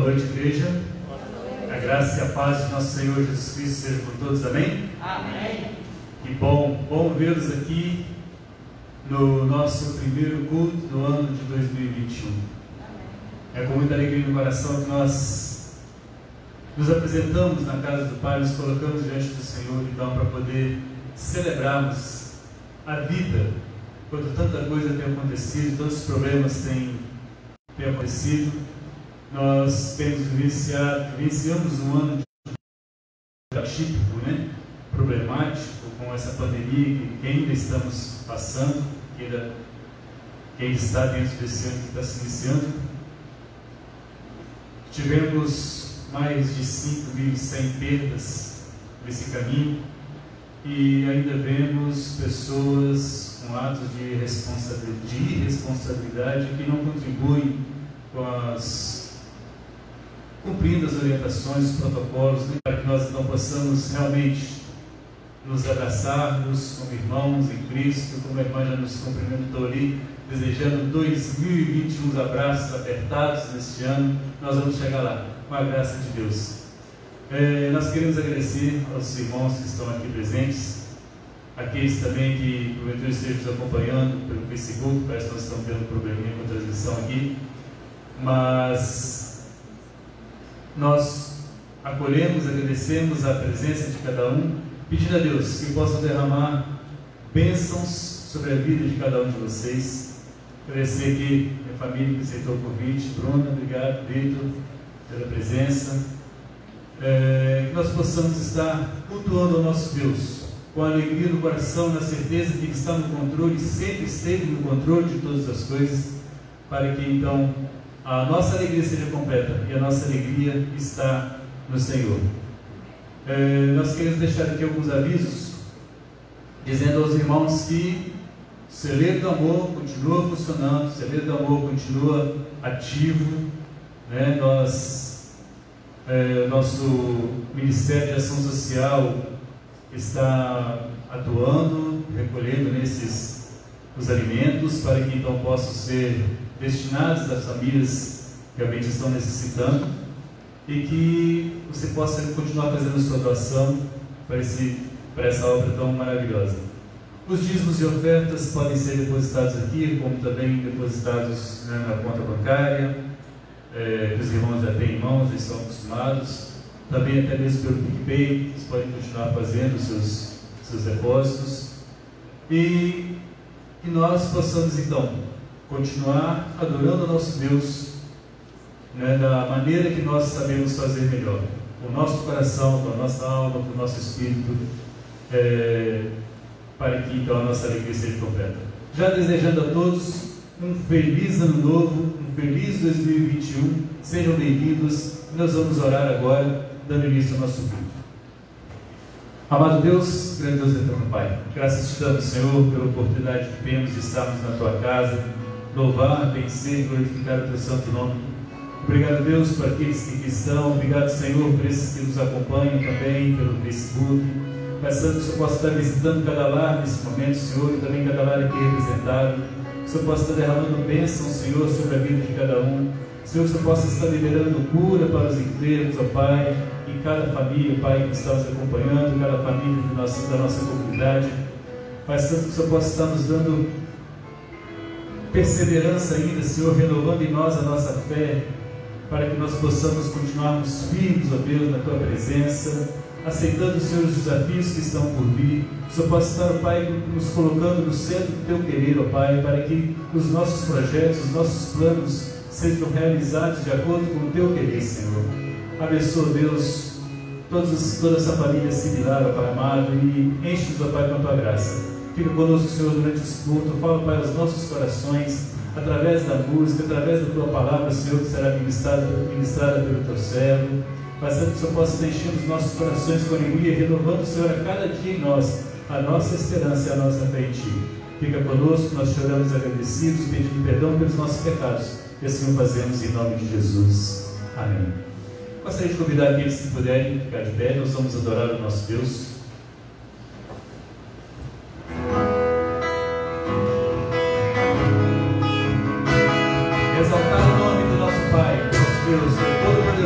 noite, igreja. A graça e a paz de nosso Senhor Jesus Cristo seja com todos, amém? Amém. Que bom vê-los aqui no nosso primeiro culto do ano de 2021. É com muita alegria no coração que nós nos apresentamos na casa do Pai, nos colocamos diante do Senhor, então, para poder celebrarmos a vida, quando tanta coisa tem acontecido, tantos problemas têm acontecido. Nós vivenciamos um ano atípico, problemático, com essa pandemia que ainda estamos passando, que ainda está dentro desse ano que está se iniciando. Tivemos mais de 5.100 perdas nesse caminho e ainda vemos pessoas com atos de irresponsabilidade que não contribuem cumprindo as orientações, os protocolos, para que nós então possamos realmente nos abraçarmos como irmãos em Cristo, como a irmã já nos cumprimentou ali, desejando 2021 abraços apertados neste ano. Nós vamos chegar lá, com a graça de Deus. Nós queremos agradecer aos irmãos que estão aqui presentes, aqueles também que porventura estejam nos acompanhando pelo Facebook. Parece que nós estamos tendo um probleminha com a transmissão aqui, mas nós acolhemos, agradecemos a presença de cada um, pedindo a Deus que possa derramar bênçãos sobre a vida de cada um de vocês. Agradecer aqui a minha família que aceitou o convite. Bruna, obrigado, Vitor, pela presença. Que nós possamos estar cultuando ao nosso Deus com a alegria no coração, na certeza de que está no controle, sempre esteve no controle de todas as coisas, para que então a nossa alegria seja completa, e a nossa alegria está no Senhor. Nós queremos deixar aqui alguns avisos, dizendo aos irmãos que o celeiro do amor continua funcionando, o celeiro do amor continua ativo, nosso Ministério de Ação Social está atuando, recolhendo os alimentos, para que então possam ser destinados às famílias que realmente estão necessitando, e que você possa continuar fazendo sua doação para essa obra tão maravilhosa. Os dízimos e ofertas podem ser depositados aqui, como também depositados na conta bancária, os irmãos já têm em mãos, já estão acostumados, também até mesmo pelo PicPay, vocês podem continuar fazendo seus depósitos, e que nós possamos então continuar adorando o nosso Deus, da maneira que nós sabemos fazer melhor, com o nosso coração, com a nossa alma, com o nosso espírito, para que então a nossa alegria seja completa. Já desejando a todos um feliz ano novo, um feliz 2021, sejam bem-vindos. Nós vamos orar agora, dando início ao nosso culto. Amado Deus, grande Deus eterno Pai, graças te damos, Senhor, pela oportunidade que temos de estarmos na Tua casa, louvar, vencer e glorificar o Teu santo nome. Obrigado, Deus, por aqueles que aqui estão. Obrigado, Senhor, por esses que nos acompanham também pelo Facebook. Peçamos que o Senhor possa estar visitando cada lar nesse momento, Senhor, e também cada lar aqui representado. Que o Senhor possa estar derramando bênção, Senhor, sobre a vida de cada um. Senhor, que o Senhor possa estar liberando cura para os enfermos, ó Pai, em cada família, Pai, que está nos acompanhando, cada família da nossa comunidade. Pai Santo, que o Senhor possa estar nos dando perseverança ainda, Senhor, renovando em nós a nossa fé, para que nós possamos continuarmos firmes, ó Deus, na Tua presença, aceitando, Senhor, os desafios que estão por vir. Que o Senhor possa estar, ó Pai, nos colocando no centro do Teu querer, ó Pai, para que os nossos projetos, os nossos planos sejam realizados de acordo com o Teu querer, Senhor. Abençoa, Deus, toda essa família similar, ó Pai amado, e enche-nos, ó Pai, com a Tua graça. Fica conosco, Senhor, durante esse culto. Fala, Pai, aos nossos corações, através da música, através da Tua palavra, Senhor, que será ministrada pelo Teu servo. Pai Santo, que o Senhor possa estar enchendo os nossos corações com alegria, renovando, Senhor, a cada dia em nós a nossa esperança e a nossa fé em Ti. Fica conosco, nós choramos agradecidos, pedindo perdão pelos nossos pecados, e assim o fazemos em nome de Jesus. Amém. Gostaria de convidar aqueles que puderem ficar de pé. Nós vamos adorar o nosso Deus. Exaltar o nome do nosso Pai, nosso Deus, todo poderoso.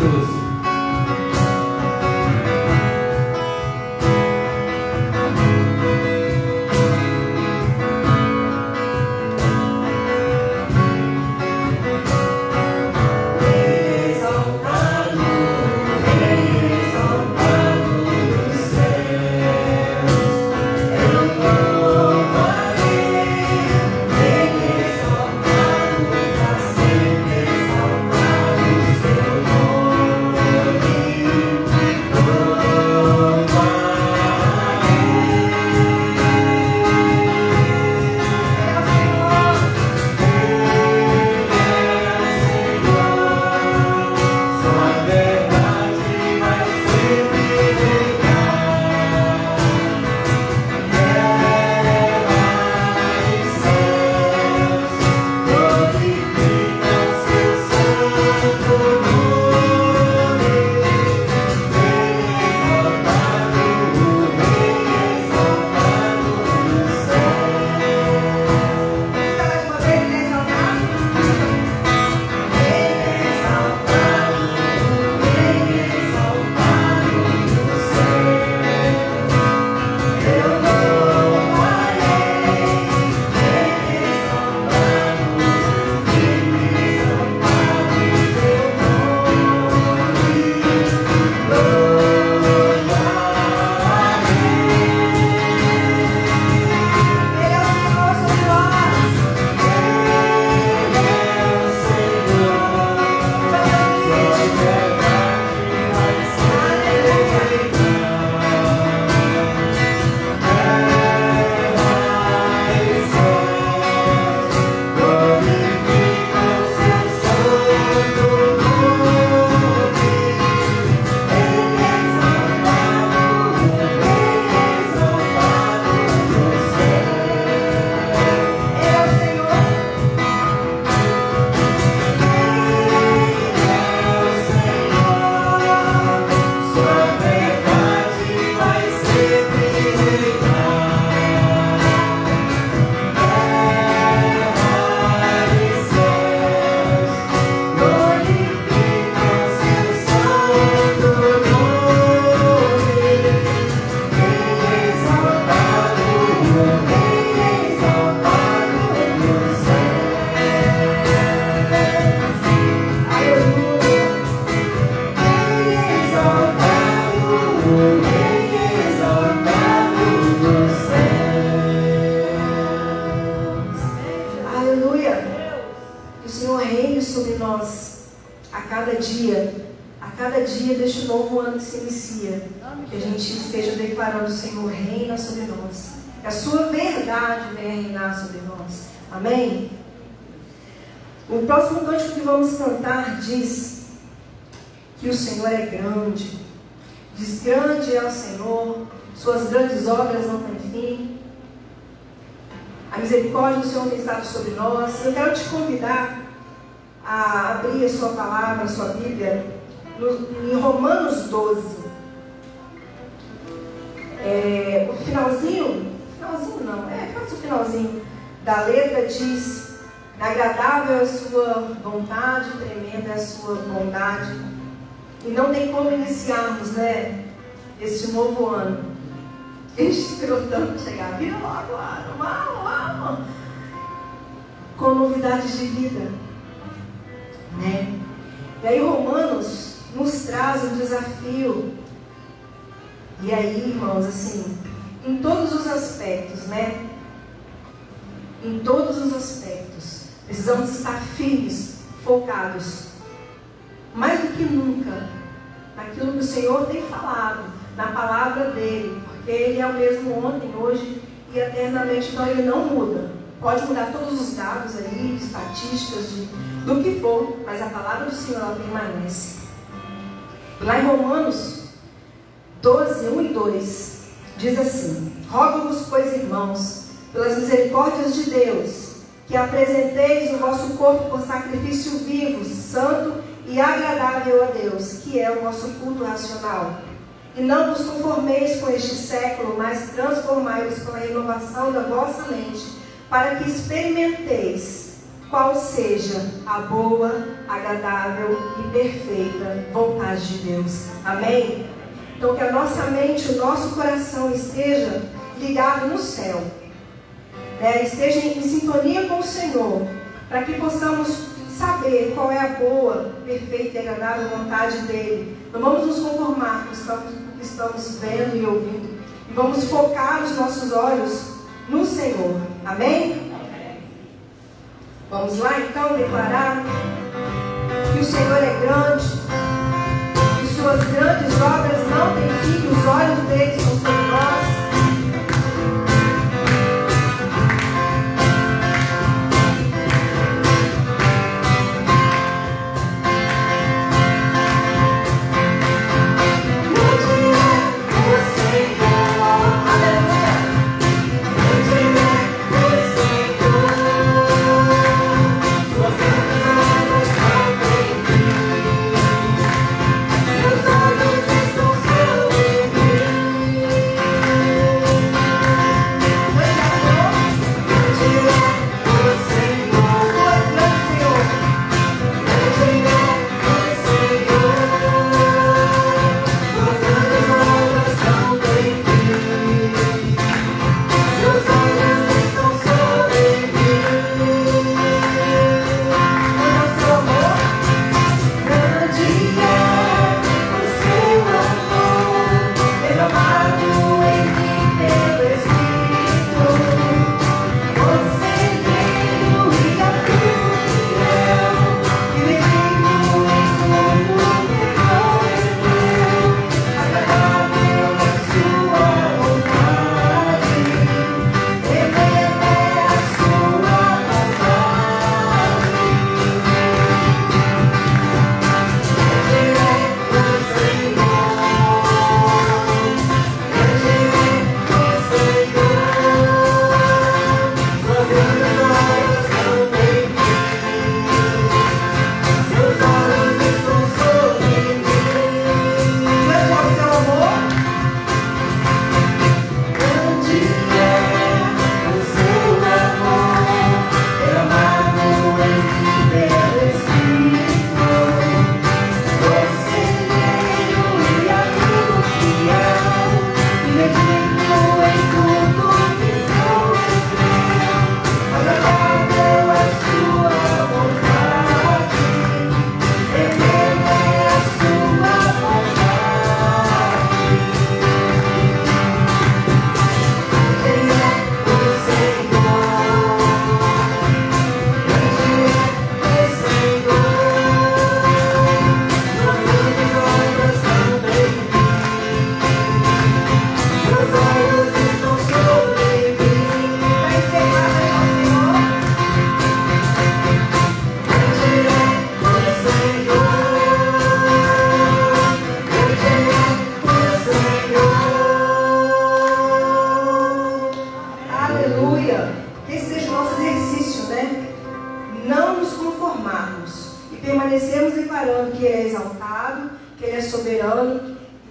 dia deste novo ano que se inicia, que a gente esteja declarando: o Senhor reina sobre nós, que a sua verdade venha reinar sobre nós. Amém? O próximo cântico que vamos cantar diz que o Senhor é grande. Diz: grande é o Senhor, suas grandes obras não têm fim. A misericórdia do Senhor tem estado sobre nós. Eu quero te convidar a abrir a sua palavra, a sua Bíblia, em Romanos 12. O finalzinho quase o finalzinho da letra diz: agradável é a sua vontade, tremenda é a sua bondade. E não tem como iniciarmos, este novo ano. A gente esperou tanto chegar, vira logo, vamos, com novidades de vida, E aí Romanos nos traz um desafio. E aí, irmãos, assim, em todos os aspectos, Em todos os aspectos, precisamos estar firmes, focados, mais do que nunca, naquilo que o Senhor tem falado, na palavra dele, porque ele é o mesmo ontem, hoje e eternamente, então ele não muda. Pode mudar todos os dados aí, estatísticas, do que for, mas a palavra do Senhor, ela permanece. Lá em Romanos 12, 1 e 2, diz assim: rogo-vos, pois, irmãos, pelas misericórdias de Deus, que apresenteis o vosso corpo por sacrifício vivo, santo e agradável a Deus, que é o vosso culto racional. E não vos conformeis com este século, mas transformai-vos pela renovação da vossa mente, para que experimenteis qual seja a boa, agradável e perfeita vontade de Deus. Amém? Então que a nossa mente, o nosso coração esteja ligado no céu, esteja em sintonia com o Senhor, para que possamos saber qual é a boa, perfeita e agradável vontade dele. Não vamos nos conformar com o que estamos vendo e ouvindo, e vamos focar os nossos olhos no Senhor. Amém? Vamos lá então declarar que o Senhor é grande, que suas grandes obras não têm fim, que os olhos dele são sobre nós.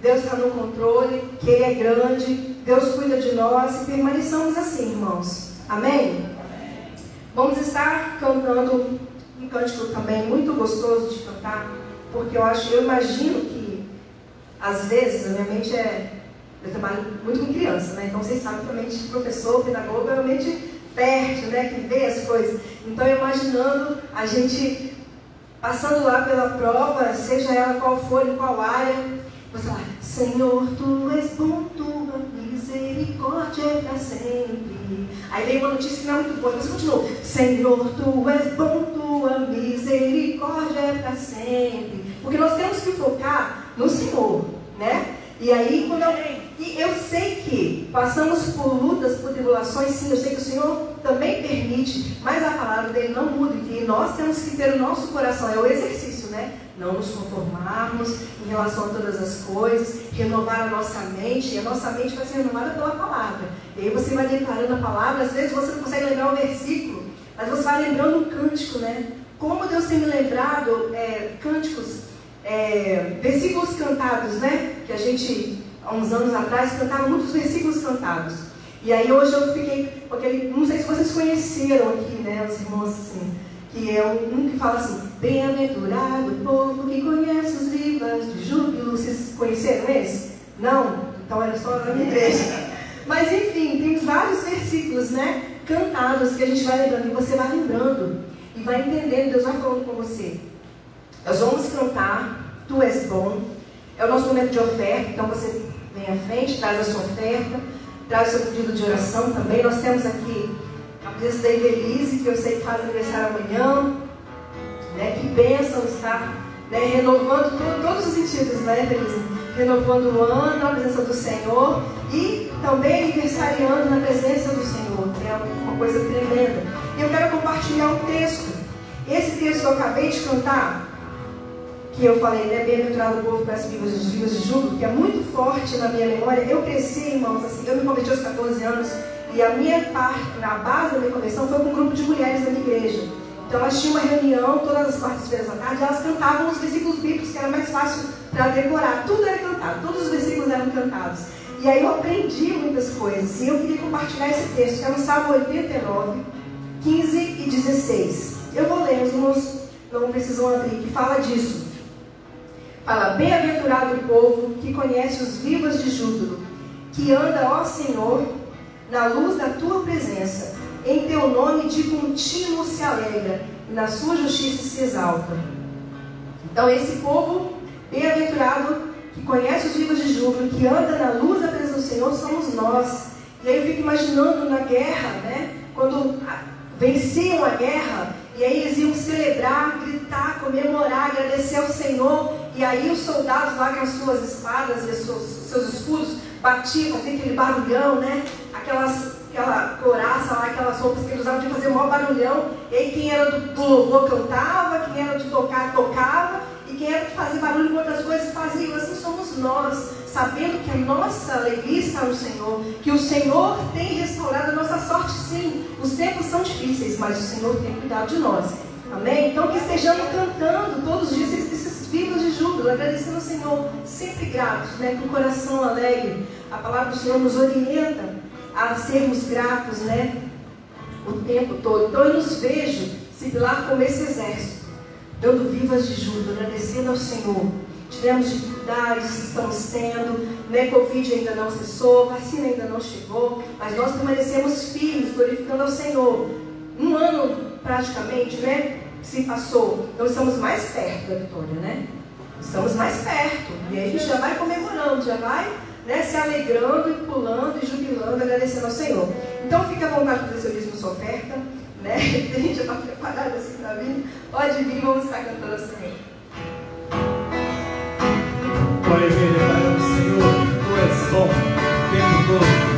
Deus está no controle, que Ele é grande, Deus cuida de nós, e permaneçamos assim, irmãos. Amém? Vamos estar cantando um cântico também muito gostoso de cantar, porque eu imagino que, às vezes, a minha mente eu trabalho muito com criança, né? Então vocês sabem que a mente de professor, pedagogo, é uma mente fértil, né? Que vê as coisas. Então, imaginando a gente passando lá pela prova, seja ela qual for, em qual área, você fala: Senhor, Tu és bom, Tua misericórdia é para sempre. Aí vem uma notícia que não é muito boa, você continua: Senhor, Tu és bom, Tua misericórdia é para sempre. Porque nós temos que focar no Senhor, né? E aí, eu sei que passamos por lutas, por tribulações, sim, eu sei que o Senhor também permite, mas a palavra dele não muda, e nós temos que ter o nosso coração, é o exercício, né? Não nos conformarmos em relação a todas as coisas, renovar a nossa mente, e a nossa mente vai ser renovada pela palavra. E aí você vai declarando a palavra, às vezes você não consegue lembrar o versículo, mas você vai lembrando um cântico, né? Como Deus tem me lembrado cânticos, versículos cantados, né? Que a gente, há uns anos atrás, cantava muitos versículos cantados. E aí hoje eu fiquei com aquele, não sei se vocês conheceram aqui, né? Os irmãos assim, que é um que fala assim: bem-aventurado o povo que conhece os rivas de júbilo. Vocês conheceram esse? Não? Então era só na minha igreja. Mas enfim, tem vários versículos, né? Cantados que a gente vai lembrando, e você vai lembrando e vai entendendo, Deus vai falando com você. Nós vamos cantar Tu és bom. É o nosso momento de oferta, então você vem à frente, traz a sua oferta, traz o seu pedido de oração também. Nós temos aqui a presença da Evelise, que eu sei que faz aniversário amanhã, né? Que bênção estar, né? Renovando todos os sentidos, né, Evelise? Renovando o ano, a presença do Senhor, e também aniversariando na presença do Senhor, que é uma coisa tremenda. E eu quero compartilhar um texto. Esse texto que eu acabei de cantar, que eu falei, né, bem-aventurado o povo para as vivas de júbilo, que é muito forte na minha memória. Eu cresci, irmãos, assim, eu me converti aos 14 anos, e a minha parte, na base da minha conversão, foi com um grupo de mulheres da minha igreja. Então elas tinham uma reunião todas as quartas-feiras à tarde, e elas cantavam os versículos bíblicos, que era mais fácil para decorar. Tudo era cantado, todos os versículos eram cantados. E aí eu aprendi muitas coisas, e eu queria compartilhar esse texto, que é no Salmo 89, 15 e 16. Eu vou ler, os irmãos não precisam abrir, que fala disso. Fala: bem-aventurado o povo que conhece os vivas de júbilo, que anda, ó Senhor, na luz da Tua presença. Em Teu nome de contínuo se alegra, e na Sua justiça se exalta. Então esse povo bem-aventurado, que conhece os vivas de júbilo, que anda na luz da presença do Senhor, somos nós. E aí eu fico imaginando na guerra, né? Quando venciam a guerra, e aí eles iam celebrar, gritar, comemorar, agradecer ao Senhor. E aí os soldados lá com as suas espadas e seus escudos batiam, faziam aquele barulhão, né? Aquela couraça lá, aquelas roupas que eles usavam de fazer o maior barulhão. E aí quem era do louvor cantava, quem era de tocar, tocava. E quem era de fazer barulho com outras coisas fazia. Assim somos nós, sabendo que a nossa alegria está no Senhor, que o Senhor tem restaurado a nossa sorte, sim. Os tempos são difíceis, mas o Senhor tem cuidado de nós. Amém? Então que estejamos cantando todos os dias esses vivos de júbilo, agradecendo ao Senhor, sempre gratos, né? Com o coração alegre. A palavra do Senhor nos orienta a sermos gratos, né? O tempo todo. Então eu nos vejo similar como esse exército, dando vivas de júbilo, agradecendo ao Senhor. Tivemos dificuldades, estamos tendo, né? Covid ainda não cessou, vacina ainda não chegou, mas nós permanecemos firmes, glorificando ao Senhor. Um ano praticamente, né, se passou, então estamos mais perto da vitória, né? Estamos mais perto, e aí a gente já vai comemorando, já vai, né, se alegrando e pulando e jubilando, agradecendo ao Senhor. Então fique à vontade de fazer seu dízimo, sua oferta, né? A gente já está preparado assim para vir. Pode vir, vamos estar cantando ao Senhor. Pode vir, declarando ao Senhor: Tu és bom, o tempo todo.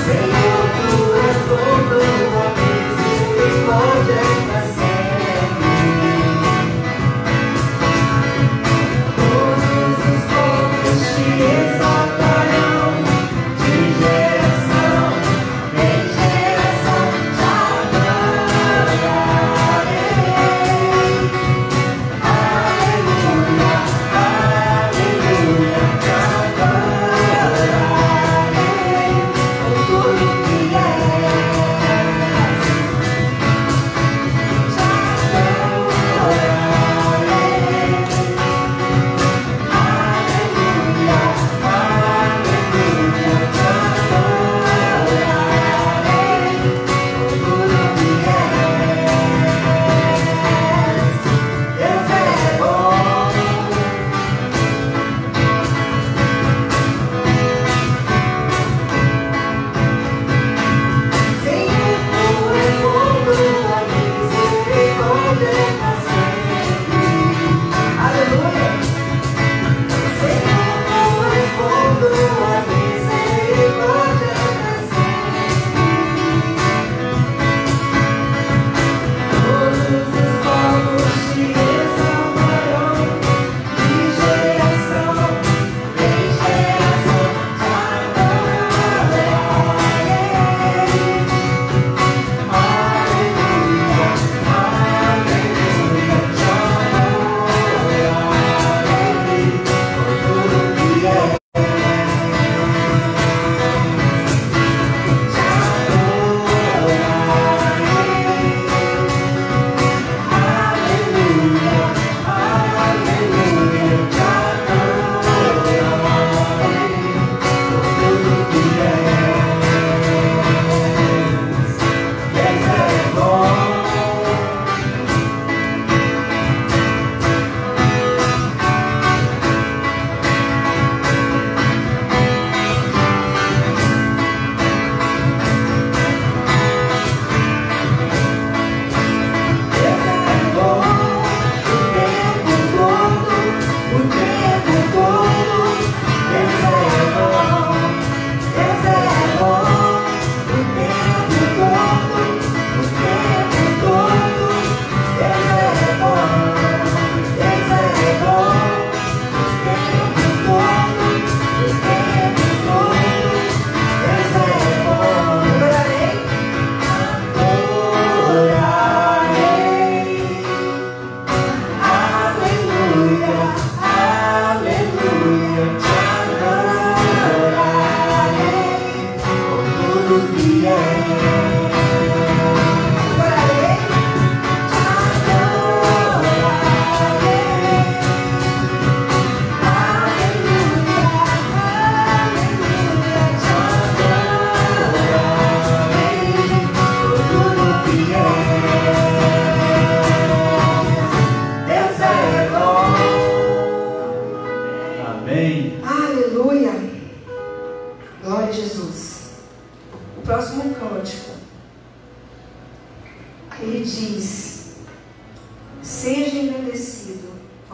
Senhor, tu és bom, tua misericórdia é para sempre.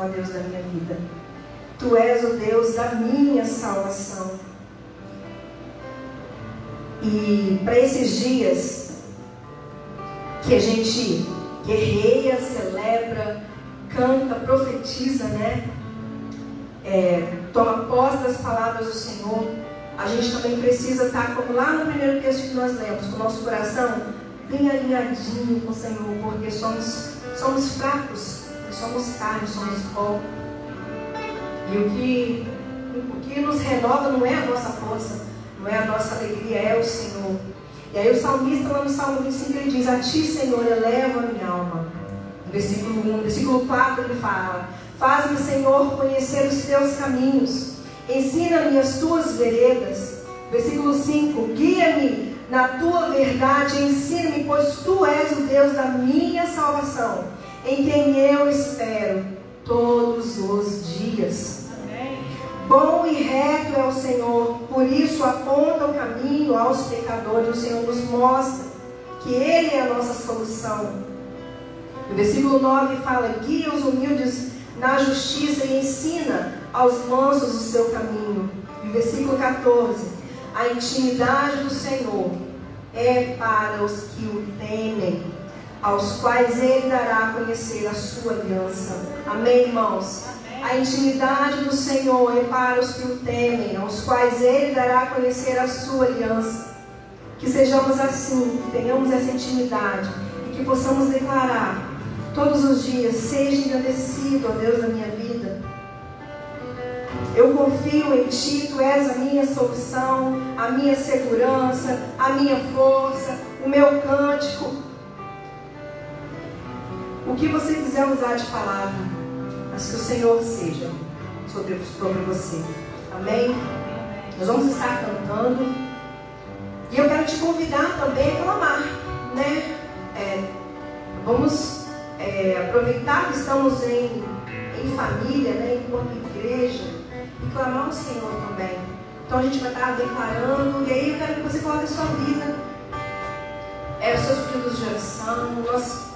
ó Deus da minha vida. Tu és o Deus da minha salvação. E para esses dias que a gente guerreia, celebra, canta, profetiza, né? Toma posse das palavras do Senhor, a gente também precisa estar, como lá no primeiro texto que nós lemos, com o nosso coração bem alinhadinho com o Senhor, porque somos fracos, somos carne, somos pó. E o que nos renova não é a nossa força, não é a nossa alegria, é o Senhor. E aí o salmista lá no Salmo 25 ele diz: a ti, Senhor, eleva a minha alma. No versículo 1, no versículo 4 ele fala: faz-me, Senhor, conhecer os teus caminhos, ensina-me as tuas veredas. Versículo 5, guia-me na tua verdade, ensina-me, pois tu és o Deus da minha salvação, em quem eu espero todos os dias. Amém. Bom e reto é o Senhor, por isso aponta o caminho aos pecadores. O Senhor nos mostra que Ele é a nossa solução. O versículo 9 fala: guia os humildes na justiça e ensina aos mansos o seu caminho. E o versículo 14: a intimidade do Senhor é para os que o temem, aos quais Ele dará a conhecer a sua aliança. Amém, irmãos? Amém. A intimidade do Senhor é para os que o temem, aos quais Ele dará a conhecer a sua aliança. Que sejamos assim, que tenhamos essa intimidade e que possamos declarar todos os dias: seja engrandecido, ó Deus da minha vida. Eu confio em Ti, Tu és a minha solução, a minha segurança, a minha força, o meu cântico. O que você quiser usar de palavra, mas que o Senhor seja sobre você. Amém? Nós vamos estar cantando. E eu quero te convidar também a clamar, né? Vamos aproveitar que estamos em família, né? Enquanto igreja, e clamar ao Senhor também. Então a gente vai estar declarando, e aí eu quero que você coloque a sua vida, os seus pedidos de oração. Nós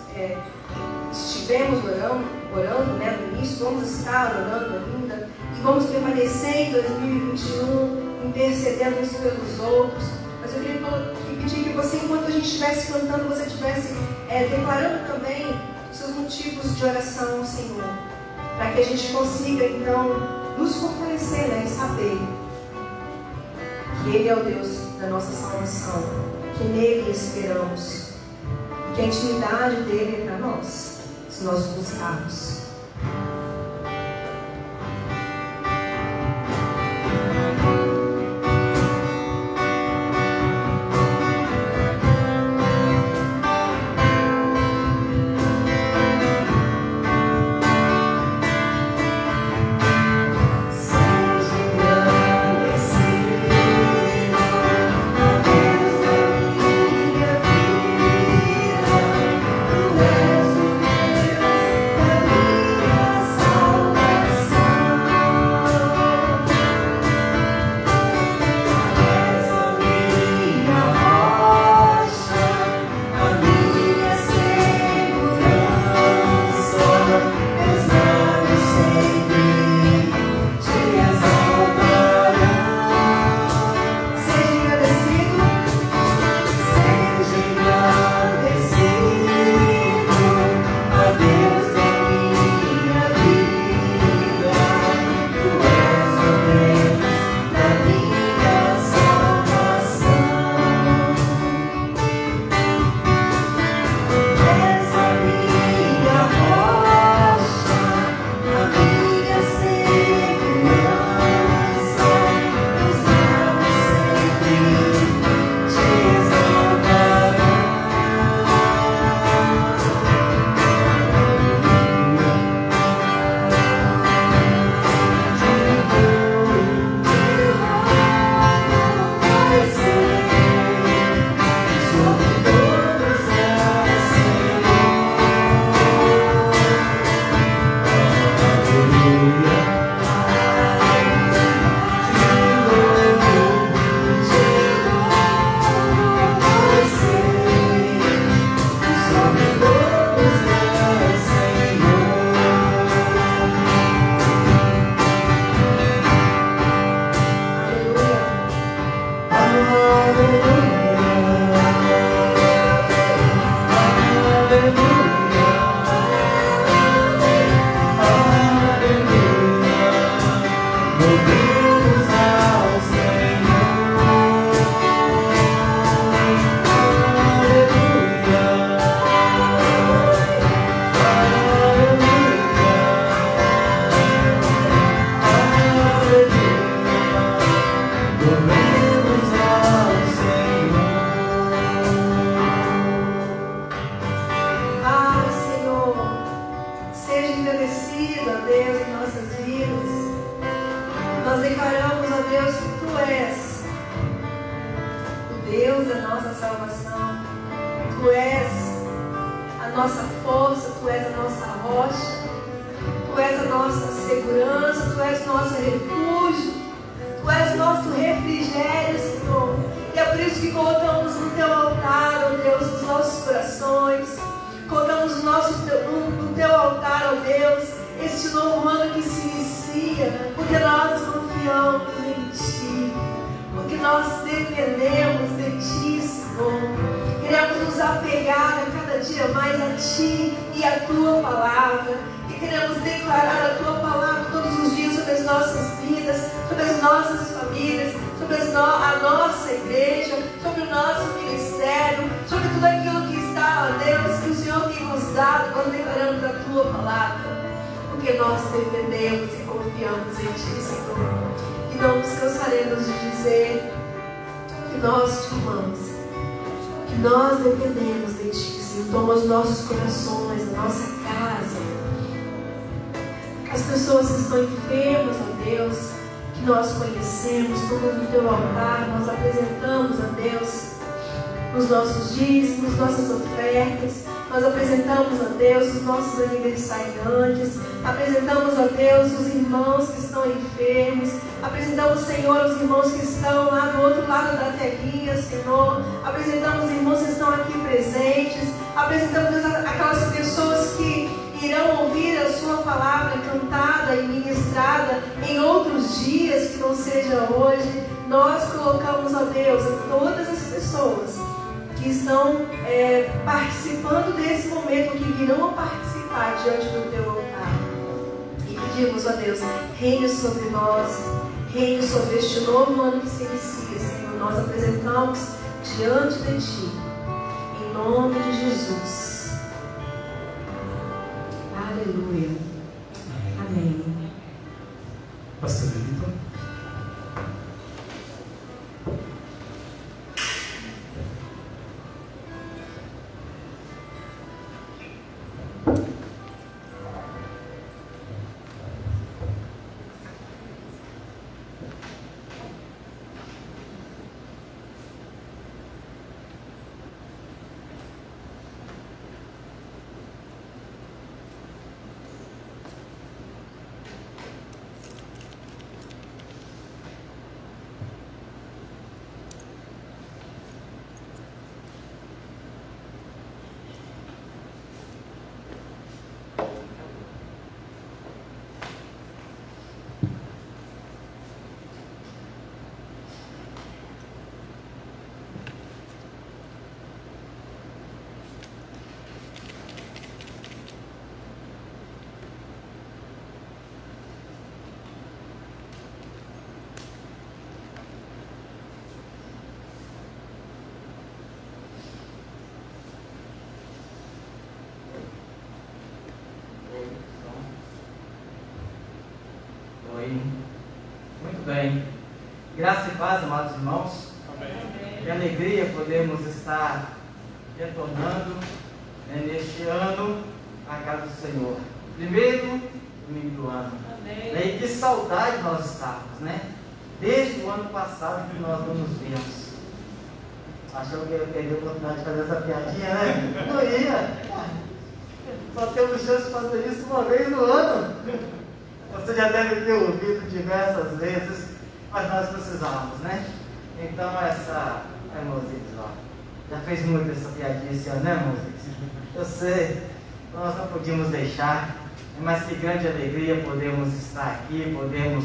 estivemos orando, né, no início, vamos estar orando ainda, e vamos permanecer em 2021, intercedendo uns pelos outros. Mas eu queria pedir que você, enquanto a gente estivesse cantando, você estivesse declarando também os seus motivos de oração ao Senhor, para que a gente consiga então nos fortalecer, né, e saber que Ele é o Deus da nossa salvação, que nele esperamos, e que a intimidade dele é para nós, se nós buscarmos. Minha Deus, em nossas vidas. Nós declaramos, ó Deus, que Tu és o Deus da nossa salvação. Tu és a nossa força, Tu és a nossa rocha, Tu és a nossa segurança, Tu és o nosso refúgio, Tu és o nosso refrigério, Senhor. E é por isso que colocamos no Teu altar, ó Deus, os nossos corações. Colocamos no Teu altar, ó Deus, este novo ano que se inicia, porque nós confiamos em Ti, porque nós dependemos de Ti, Senhor. Queremos nos apegar a cada dia mais a Ti e a Tua palavra. E queremos declarar a Tua palavra todos os dias sobre as nossas vidas, sobre as nossas famílias, sobre a nossa igreja, sobre o nosso ministério, sobre tudo aquilo que está, ó Deus, que o Senhor tem nos dado. Nós declaramos a Tua palavra, porque nós dependemos e confiamos em Ti, Senhor. E não nos cansaremos de dizer que nós Te amamos, que nós dependemos de Ti, Senhor. Toma os nossos corações, a nossa casa, as pessoas que estão enfermas, ó Deus, que nós conhecemos, toma no Teu altar, nós apresentamos a Deus os nossos dízimos, nossas ofertas. Nós apresentamos a Deus os nossos aniversariantes, apresentamos a Deus os irmãos que estão enfermos, apresentamos, Senhor, os irmãos que estão lá do outro lado da telinha, Senhor, apresentamos os irmãos que estão aqui presentes, apresentamos, Deus, aquelas pessoas que irão ouvir a Sua palavra cantada e ministrada em outros dias, que não seja hoje. Nós colocamos, ó Deus, todas as pessoas que estão participando desse momento, que virão a participar diante do Teu altar. E pedimos, ó Deus, reine sobre nós, reine sobre este novo ano que se inicia, Senhor. Nós apresentamos diante de Ti, em nome de Jesus. Aleluia. Amém. Pastor Vitor. Muito bem. Graça e paz, amados irmãos. Amém. Que alegria podemos estar retornando neste ano à casa do Senhor. Primeiro domingo do ano. Amém. E que saudade nós estávamos, né? Desde o ano passado que nós não nos vimos. Achou que eu ia perder a oportunidade de fazer essa piadinha, né? Não ia. Só temos chance de fazer isso uma vez no ano. Você já deve ter ouvido diversas vezes, mas nós precisamos, né? Então essa... Mozitos, ó. Já fez muito essa piadinha esse ano, né, Mozitos? Eu sei, nós não podíamos deixar, mas que grande alegria podemos estar aqui, podemos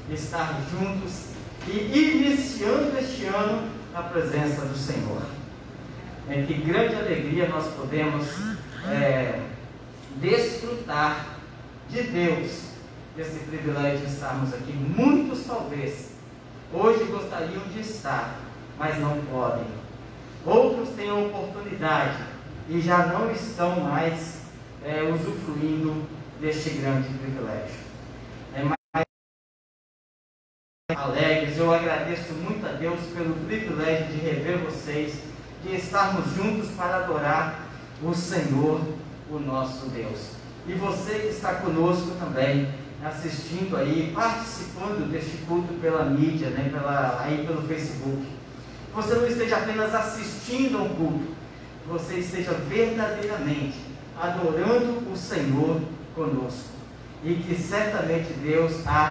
estar juntos e iniciando este ano na presença do Senhor. Que grande alegria nós podemos desfrutar de Deus, esse privilégio de estarmos aqui. Muitos talvez hoje gostariam de estar, mas não podem. Outros têm a oportunidade e já não estão mais usufruindo deste grande privilégio. Mais alegres, eu agradeço muito a Deus pelo privilégio de rever vocês, de estarmos juntos para adorar o Senhor, o nosso Deus. E você que está conosco também, assistindo aí, participando deste culto pela mídia, né, aí pelo Facebook. Você não esteja apenas assistindo ao culto, você esteja verdadeiramente adorando o Senhor conosco. E que certamente Deus age.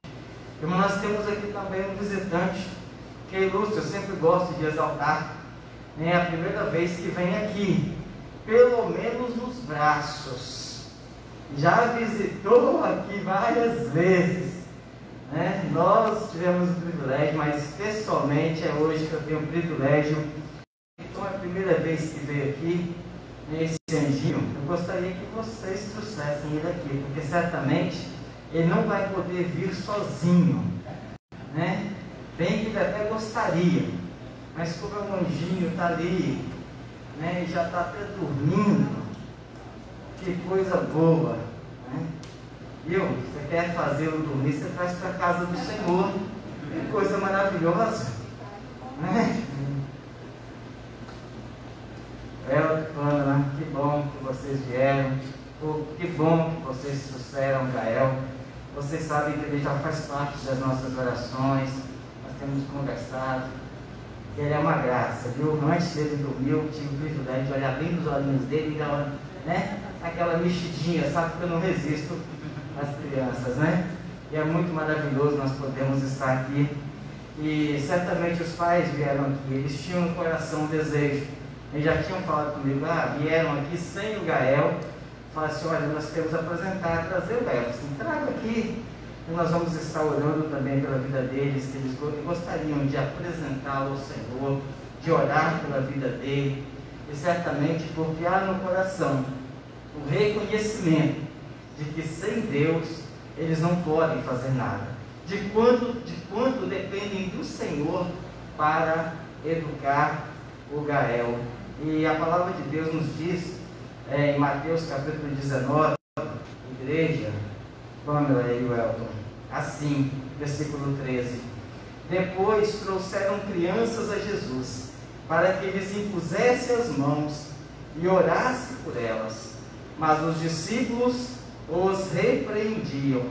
Irmão, nós temos aqui também um visitante que é ilustre, eu sempre gosto de exaltar. É a primeira vez que vem aqui, pelo menos nos braços. Já visitou aqui várias vezes, né? Nós tivemos o privilégio, mas pessoalmente é hoje que eu tenho o privilégio. Então é a primeira vez que veio aqui, esse anjinho, eu gostaria que vocês trouxessem ele aqui, porque certamente ele não vai poder vir sozinho, né? Bem que ele até gostaria, mas como é um anjinho, está ali, né? E já está até dormindo. Que coisa boa, né? Viu? Você quer fazê-lo dormir, você traz para a casa do Senhor. Que coisa maravilhosa, né? Ana, que bom que vocês vieram. Que bom que vocês trouxeram Gael. Vocês sabem que ele já faz parte das nossas orações. Nós temos conversado. Ele é uma graça, viu? Antes dele dormir, eu tive o privilégio de olhar bem nos olhinhos dele e dar, né? Aquela mexidinha, sabe? Que eu não resisto às crianças, né? E é muito maravilhoso nós podemos estar aqui. E certamente os pais vieram aqui, eles tinham no coração um desejo. Eles já tinham falado comigo, vieram aqui sem o Gael. Falaram assim, olha, nós queremos apresentar, trazer o Gael. Assim, traga aqui. E nós vamos estar orando também pela vida deles, que eles gostariam de apresentá-lo ao Senhor, de orar pela vida dele. E certamente porque há no coração o reconhecimento de que sem Deus eles não podem fazer nada. De quanto dependem do Senhor para educar o Gael. E a palavra de Deus nos diz, em Mateus capítulo 19, igreja, Pamela e Welton, assim, versículo 13: depois trouxeram crianças a Jesus, para que lhes impusesse as mãos e orasse por elas. Mas os discípulos os repreendiam.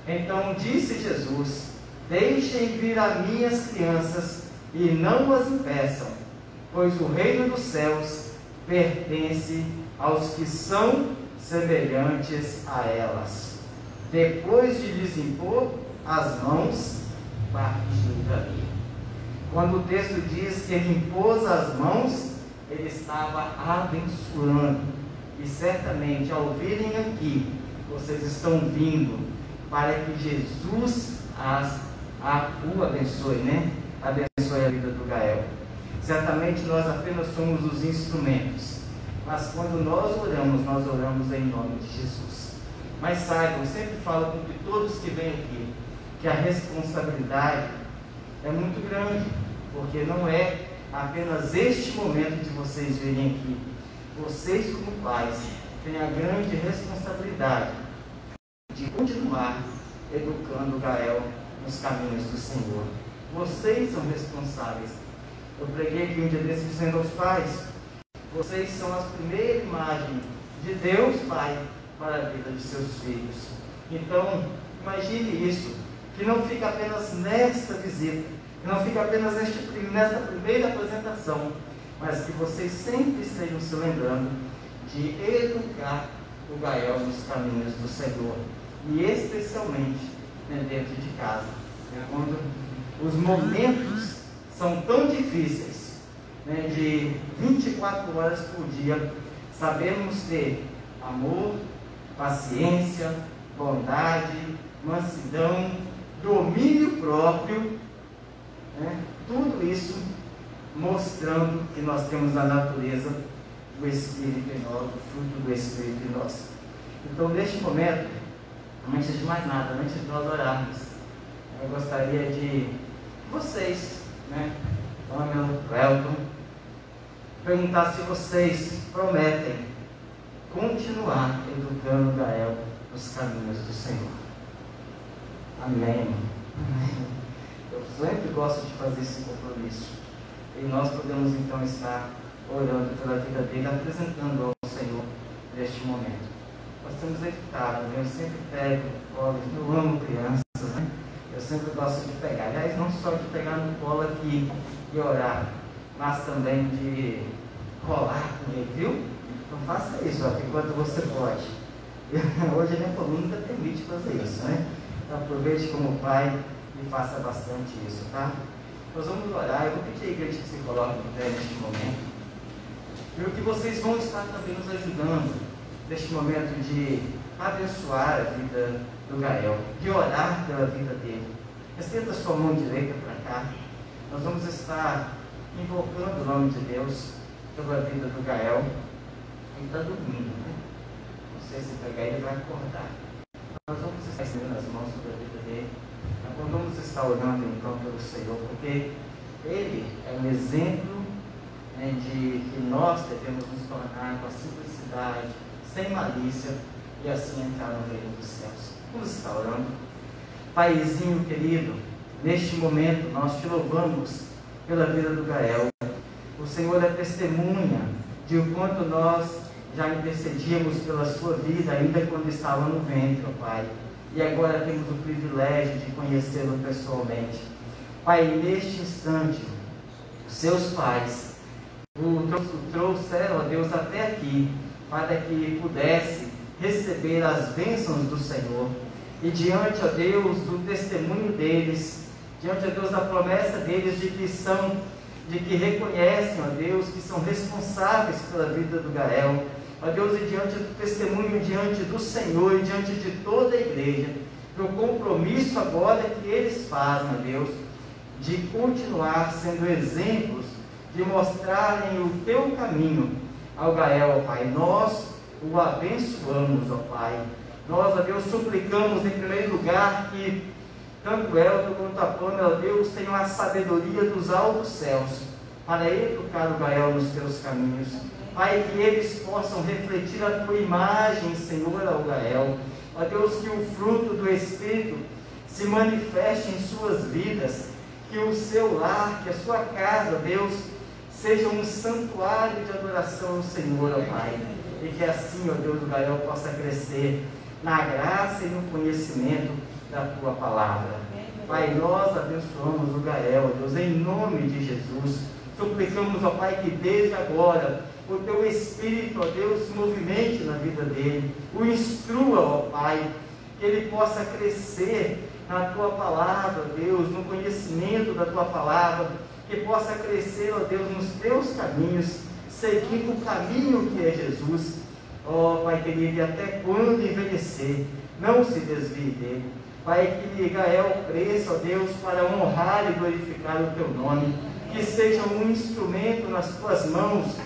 Então disse Jesus: deixem vir a minhas crianças e não as impeçam, pois o reino dos céus pertence aos que são semelhantes a elas. Depois de lhes impor as mãos, partiu dali. Quando o texto diz que ele impôs as mãos, ele estava abençoando. E certamente ao virem aqui, vocês estão vindo para que Jesus o abençoe, né? Abençoe a vida do Gael. Certamente nós apenas somos os instrumentos, mas quando nós oramos em nome de Jesus. Mas saibam, eu sempre falo com que todos que vêm aqui, que a responsabilidade é muito grande, porque não é apenas este momento de vocês virem aqui. Vocês como pais têm a grande responsabilidade de continuar educando o Gael nos caminhos do Senhor. Vocês são responsáveis. Eu preguei aqui um dia desses dizendo aos pais: vocês são a primeira imagem de Deus Pai para a vida de seus filhos. Então, imagine isso, que não fica apenas nesta visita, que não fica apenas nesta primeira apresentação, mas que vocês sempre estejam se lembrando de educar o Gael nos caminhos do Senhor, e especialmente, né, dentro de casa, né, quando os momentos são tão difíceis, né, de 24 horas por dia, sabemos ter amor, paciência, bondade, mansidão, domínio próprio, né, tudo isso mostrando que nós temos a natureza do Espírito em nós, o fruto do Espírito em nós. Então, neste momento, antes de mais nada, antes de nós orarmos, eu gostaria de vocês, né, Pamela, Welton, perguntar se vocês prometem continuar educando o Gael nos caminhos do Senhor. Amém. Eu sempre gosto de fazer esse compromisso. E nós podemos então estar orando pela vida dele, apresentando ao Senhor neste momento. nós temos evitado, né? Eu sempre pego colo, eu amo crianças, né? Eu sempre gosto de pegar, aliás, não só de pegar no colo aqui e orar, mas também de rolar com ele, viu? Então faça isso, ó, enquanto você pode. Hoje a minha coluna permite fazer isso, né? Então aproveite como pai e faça bastante isso, tá? Nós vamos orar, eu vou pedir à igreja que se coloque em pé neste momento. E o que vocês vão estar também nos ajudando neste momento de abençoar a vida do Gael, de orar pela vida dele. Estenda a sua mão direita para cá. Nós vamos estar invocando o nome de Deus pela vida do Gael. Ele está dormindo, né? Não sei se pegar ele vai acordar. Nós vamos estar estendendo as mãos sobre a vida dele. Nós vamos estar orando então pelo Senhor, porque ele é um exemplo, né, de que nós devemos nos tornar com a simplicidade, sem malícia, e assim entrar no reino dos céus. Vamos estar orando. Paizinho querido, neste momento nós te louvamos pela vida do Gael. O Senhor é testemunha de o quanto nós já intercedíamos pela sua vida, ainda quando estava no ventre, ó Pai. E agora temos o privilégio de conhecê-lo pessoalmente. Pai, neste instante, os seus pais o trouxeram, ó Deus, até aqui, para que pudesse receber as bênçãos do Senhor. E diante, ó Deus, do testemunho deles, diante, ó Deus, da promessa deles de que reconhecem, ó Deus, que são responsáveis pela vida do Gael, ó Deus, e diante do testemunho, diante do Senhor e diante de toda a igreja, do compromisso agora que eles fazem, ó Deus, de continuar sendo exemplos, de mostrarem o teu caminho ao Gael, ó Pai. Nós o abençoamos, ó Pai. Nós, ó Deus, suplicamos em primeiro lugar que tanto Elton quanto a Pâmela, ó Deus, tenham a sabedoria dos altos céus para educar o Gael nos teus caminhos. Pai, que eles possam refletir a tua imagem, Senhor, ao Gael. Ó Deus, que o fruto do Espírito se manifeste em suas vidas, que o seu lar, que a sua casa, Deus, seja um santuário de adoração ao Senhor, ó Pai. E que assim, ó Deus, o Gael possa crescer na graça e no conhecimento da tua palavra. Pai, nós abençoamos o Gael, ó Deus, em nome de Jesus. Suplicamos, ó Pai, que desde agora o teu Espírito, ó Deus, se movimente na vida dele, o instrua, ó Pai, que ele possa crescer na tua palavra, ó Deus, no conhecimento da tua palavra, que possa crescer, ó Deus, nos teus caminhos, seguindo o caminho que é Jesus. Ó Pai querido, e até quando envelhecer, não se desvie dele. Pai, que Gael cresça, ó Deus, para honrar e glorificar o teu nome, que seja um instrumento nas tuas mãos,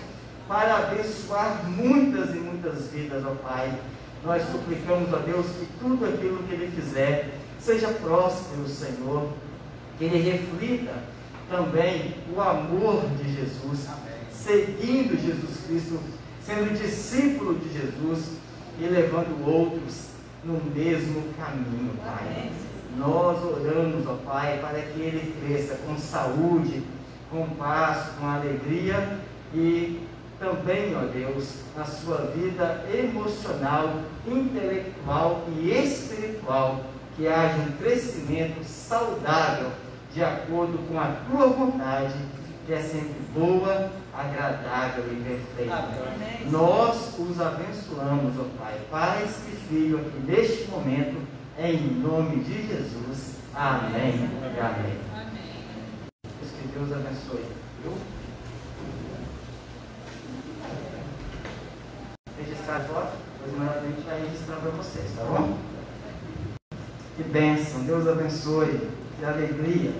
para abençoar muitas e muitas vidas, ó Pai. Nós suplicamos, ó Deus, que tudo aquilo que ele fizer seja próspero, Senhor, que ele reflita também o amor de Jesus, seguindo Jesus Cristo, sendo discípulo de Jesus e levando outros no mesmo caminho, Pai. Nós oramos, ó Pai, para que ele cresça com saúde, com paz, com alegria e também, ó Deus, na sua vida emocional, intelectual e espiritual, que haja um crescimento saudável de acordo com a tua vontade, que é sempre boa, agradável e perfeita. Amém. Nós os abençoamos, ó Pai, pais e filhos, aqui neste momento, em nome de Jesus. Amém. E amém. Que Deus abençoe. Viu? Registrar fora, depois amanhã a gente vai registrar para vocês, tá bom? Que bênção, Deus abençoe, que alegria.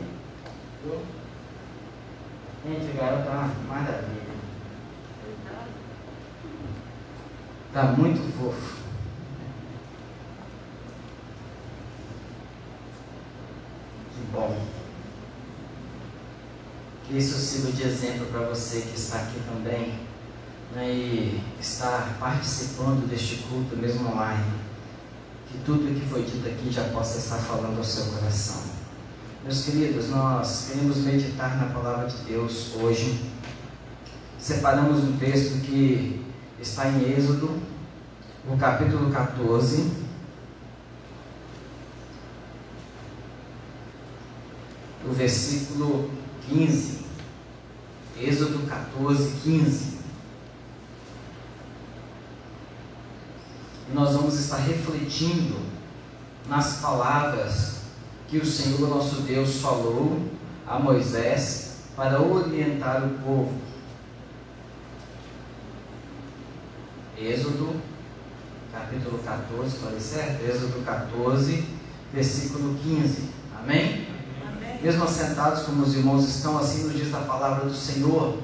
Viu? Gente, o garoto tá uma maravilha. Tá muito fofo. Que bom. Que isso sirva de exemplo para você que está aqui também, né, e está participando deste culto mesmo online. Que tudo o que foi dito aqui já possa estar falando ao seu coração. Meus queridos, nós queremos meditar na palavra de Deus hoje. Separamos um texto que está em Êxodo, o capítulo 14, o versículo 15. Êxodo 14, 15. E nós vamos estar refletindo nas palavras que o Senhor nosso Deus falou a Moisés para orientar o povo. Êxodo capítulo 14, falei certo? Êxodo 14, versículo 15. Amém? Amém. Mesmo assentados como os irmãos estão, assim nos diz a palavra do Senhor.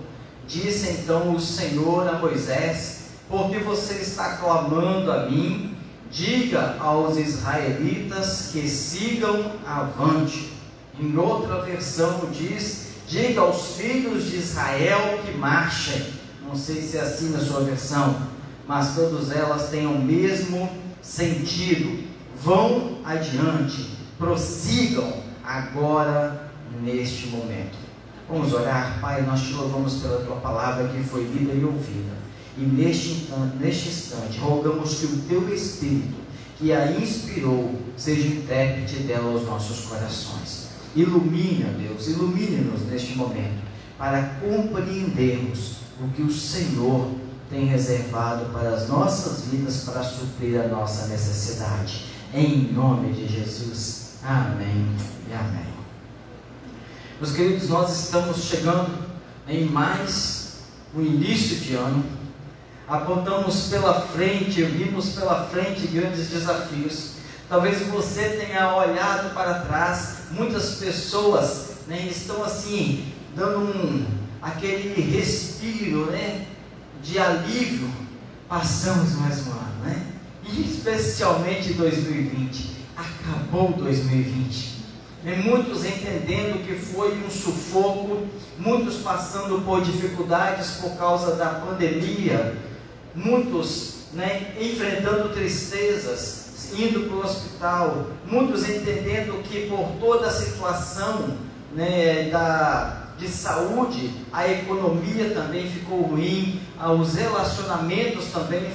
Disse então o Senhor a Moisés: porque você está clamando a mim, diga aos israelitas que sigam avante. Em outra versão diz: diga aos filhos de Israel que marchem. Não sei se é assim na sua versão, mas todas elas têm o mesmo sentido. Vão adiante, prossigam agora neste momento. Vamos orar. Pai, nós te louvamos pela tua palavra que foi lida e ouvida, e neste instante rogamos que o teu Espírito, que a inspirou, seja intérprete dela aos nossos corações. Ilumine, Deus, ilumine-nos neste momento, para compreendermos o que o Senhor tem reservado para as nossas vidas, para suprir a nossa necessidade. Em nome de Jesus. Amém e amém. Meus queridos, nós estamos chegando em mais um início de ano. Apontamos pela frente, vimos pela frente grandes desafios. Talvez você tenha olhado para trás. Muitas pessoas, né, estão assim, dando aquele respiro, né, de alívio. Passamos mais um ano, né? E especialmente 2020. Acabou 2020. E muitos entendendo que foi um sufoco, muitos passando por dificuldades por causa da pandemia, muitos, né, enfrentando tristezas, indo para o hospital, muitos entendendo que por toda a situação, né, de saúde, a economia também ficou ruim, os relacionamentos também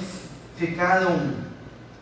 ficaram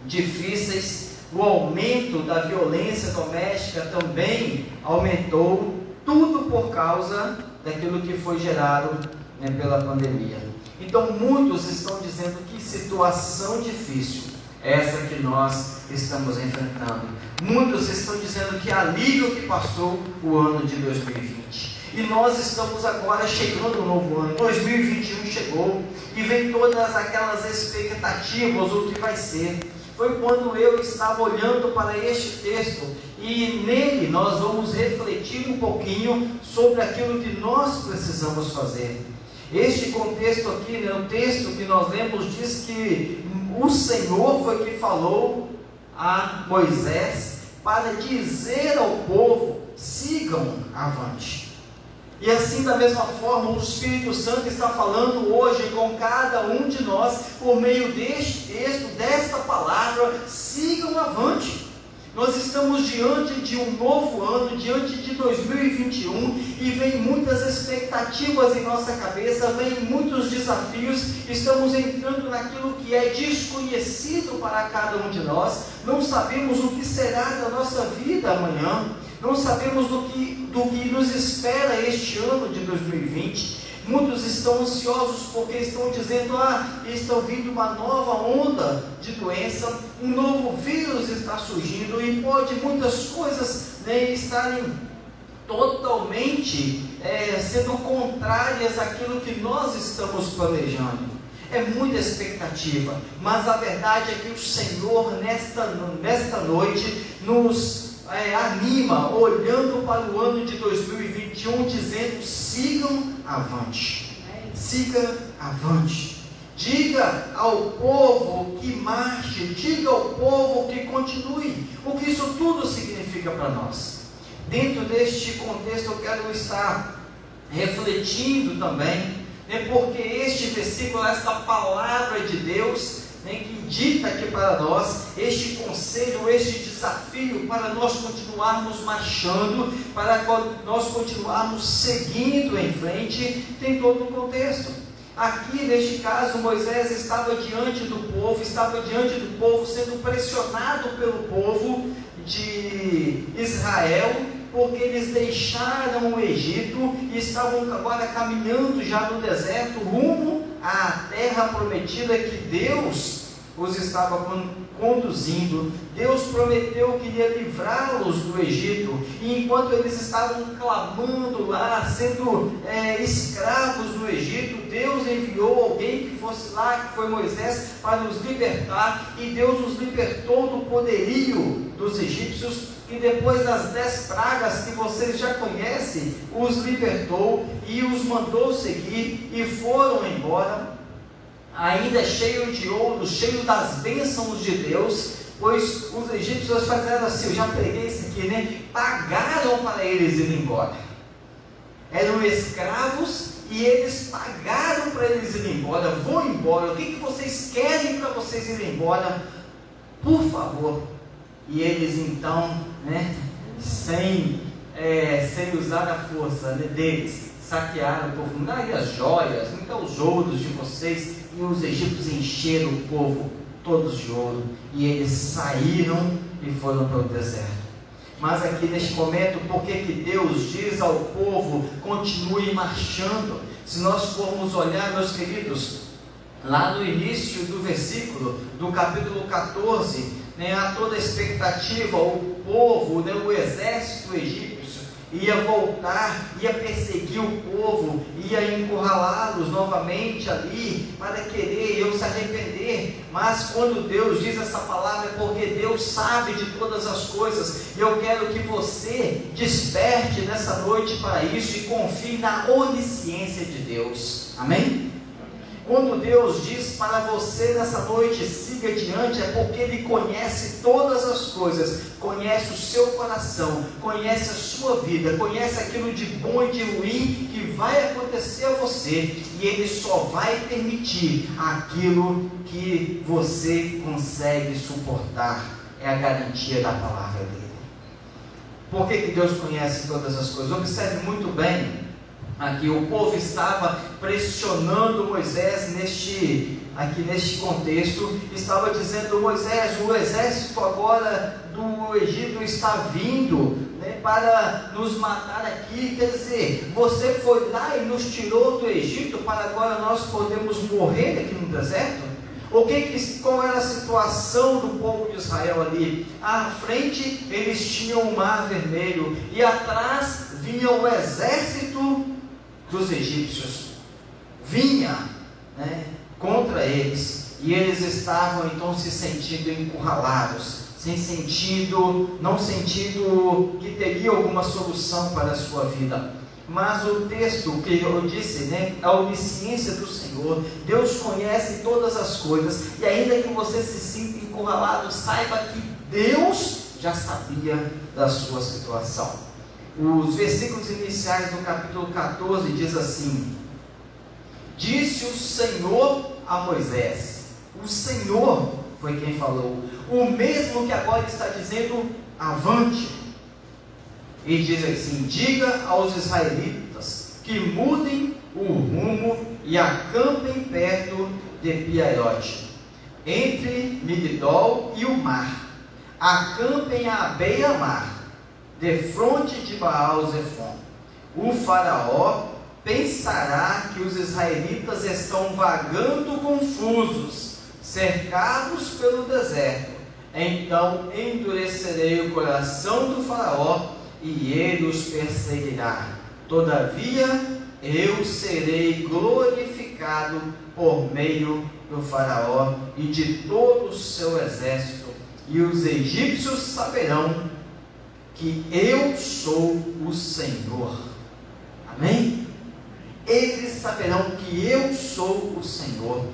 difíceis. O aumento da violência doméstica também aumentou, tudo por causa daquilo que foi gerado, né, pela pandemia. Então muitos estão dizendo que situação difícil essa que nós estamos enfrentando. Muitos estão dizendo que alívio que passou o ano de 2020. E nós estamos agora chegando no novo ano. 2021 chegou e vem todas aquelas expectativas, o que vai ser. Foi quando eu estava olhando para este texto e nele nós vamos refletir um pouquinho sobre aquilo que nós precisamos fazer. Este contexto aqui, né, o texto que nós lemos, diz que o Senhor foi que falou a Moisés para dizer ao povo: sigam avante. E assim, da mesma forma, o Espírito Santo está falando hoje com cada um de nós, por meio deste texto, desta palavra: sigam avante. Nós estamos diante de um novo ano, diante de 2021, e vem muitas expectativas em nossa cabeça, vem muitos desafios, estamos entrando naquilo que é desconhecido para cada um de nós, não sabemos o que será da nossa vida amanhã, não sabemos do que nos espera este ano de 2020. Muitos estão ansiosos porque estão dizendo: está vindo uma nova onda de doença, um novo vírus está surgindo e pode muitas coisas, né, estarem totalmente sendo contrárias àquilo que nós estamos planejando. É muita expectativa, mas a verdade é que o Senhor nesta noite nos anima, olhando para o ano de 2021, dizendo: sigam avante, siga avante, diga ao povo que marche, diga ao povo que continue. O que isso tudo significa para nós? Dentro deste contexto eu quero estar refletindo também, né, porque este versículo, esta palavra de Deus, que dita aqui para nós este conselho, este desafio para nós continuarmos marchando, para nós continuarmos seguindo em frente, tem todo um contexto. Aqui neste caso Moisés estava diante do povo, sendo pressionado pelo povo de Israel, porque eles deixaram o Egito e estavam agora caminhando já no deserto, rumo à terra prometida que Deus os estava conduzindo. Deus prometeu que iria livrá-los do Egito, e enquanto eles estavam clamando lá, sendo escravos no Egito, Deus enviou alguém que fosse lá, que foi Moisés, para os libertar, e Deus os libertou do poderio dos egípcios, e depois das 10 pragas que vocês já conhecem, os libertou e os mandou seguir, e foram embora, ainda cheio de ouro, cheio das bênçãos de Deus, pois os egípcios fizeram assim, eu já preguei isso aqui, né? Pagaram para eles irem embora. Eram escravos e eles pagaram para eles irem embora. Vão embora, o que vocês querem para vocês irem embora? Por favor. E eles então, né, sem usar a força, né, deles, saquearam o povo, não daí as joias, não dá os ouros de vocês. E os egípcios encheram o povo todos de ouro, e eles saíram e foram para o deserto. Mas aqui neste momento, por que Deus diz ao povo, continue marchando? Se nós formos olhar, meus queridos, lá no início do versículo, do capítulo 14, né, há toda a expectativa, o povo, né, o exército egípcio, ia voltar, ia perseguir o povo, ia encurralá-los novamente ali, para querer eu se arrepender. Mas quando Deus diz essa palavra, é porque Deus sabe de todas as coisas, e eu quero que você desperte nessa noite para isso, e confie na onisciência de Deus, amém? Quando Deus diz para você nessa noite, siga adiante, é porque Ele conhece todas as coisas, conhece o seu coração, conhece a sua vida, conhece aquilo de bom e de ruim que vai acontecer a você, e Ele só vai permitir aquilo que você consegue suportar. É a garantia da palavra dele. Por que Deus conhece todas as coisas? Observe muito bem. Aqui o povo estava pressionando Moisés aqui neste contexto, estava dizendo: Moisés, o exército agora do Egito está vindo, né, para nos matar aqui. Quer dizer, você foi lá e nos tirou do Egito para agora nós podemos morrer aqui no deserto? Qual era a situação do povo de Israel ali? À frente eles tinham o Mar Vermelho, e atrás vinha o exército dos egípcios, vinha, né, contra eles, e eles estavam então se sentindo encurralados, não sentindo que teria alguma solução para a sua vida. Mas o texto que eu disse, né, a onisciência do Senhor, Deus conhece todas as coisas, e ainda que você se sinta encurralado, saiba que Deus já sabia da sua situação. Os versículos iniciais do capítulo 14 diz assim: disse o Senhor a Moisés. O Senhor foi quem falou, o mesmo que agora está dizendo avante, e diz assim: diga aos israelitas que mudem o rumo e acampem perto de Piaiote, entre Migdol e o mar, acampem à beira-mar, defronte de Baal-Zefon. O faraó pensará que os israelitas estão vagando confusos, cercados pelo deserto. Então endurecerei o coração do faraó, e ele os perseguirá. Todavia eu serei glorificado por meio do faraó e de todo o seu exército, e os egípcios saberão que eu sou o Senhor. Amém? Eles saberão que eu sou o Senhor.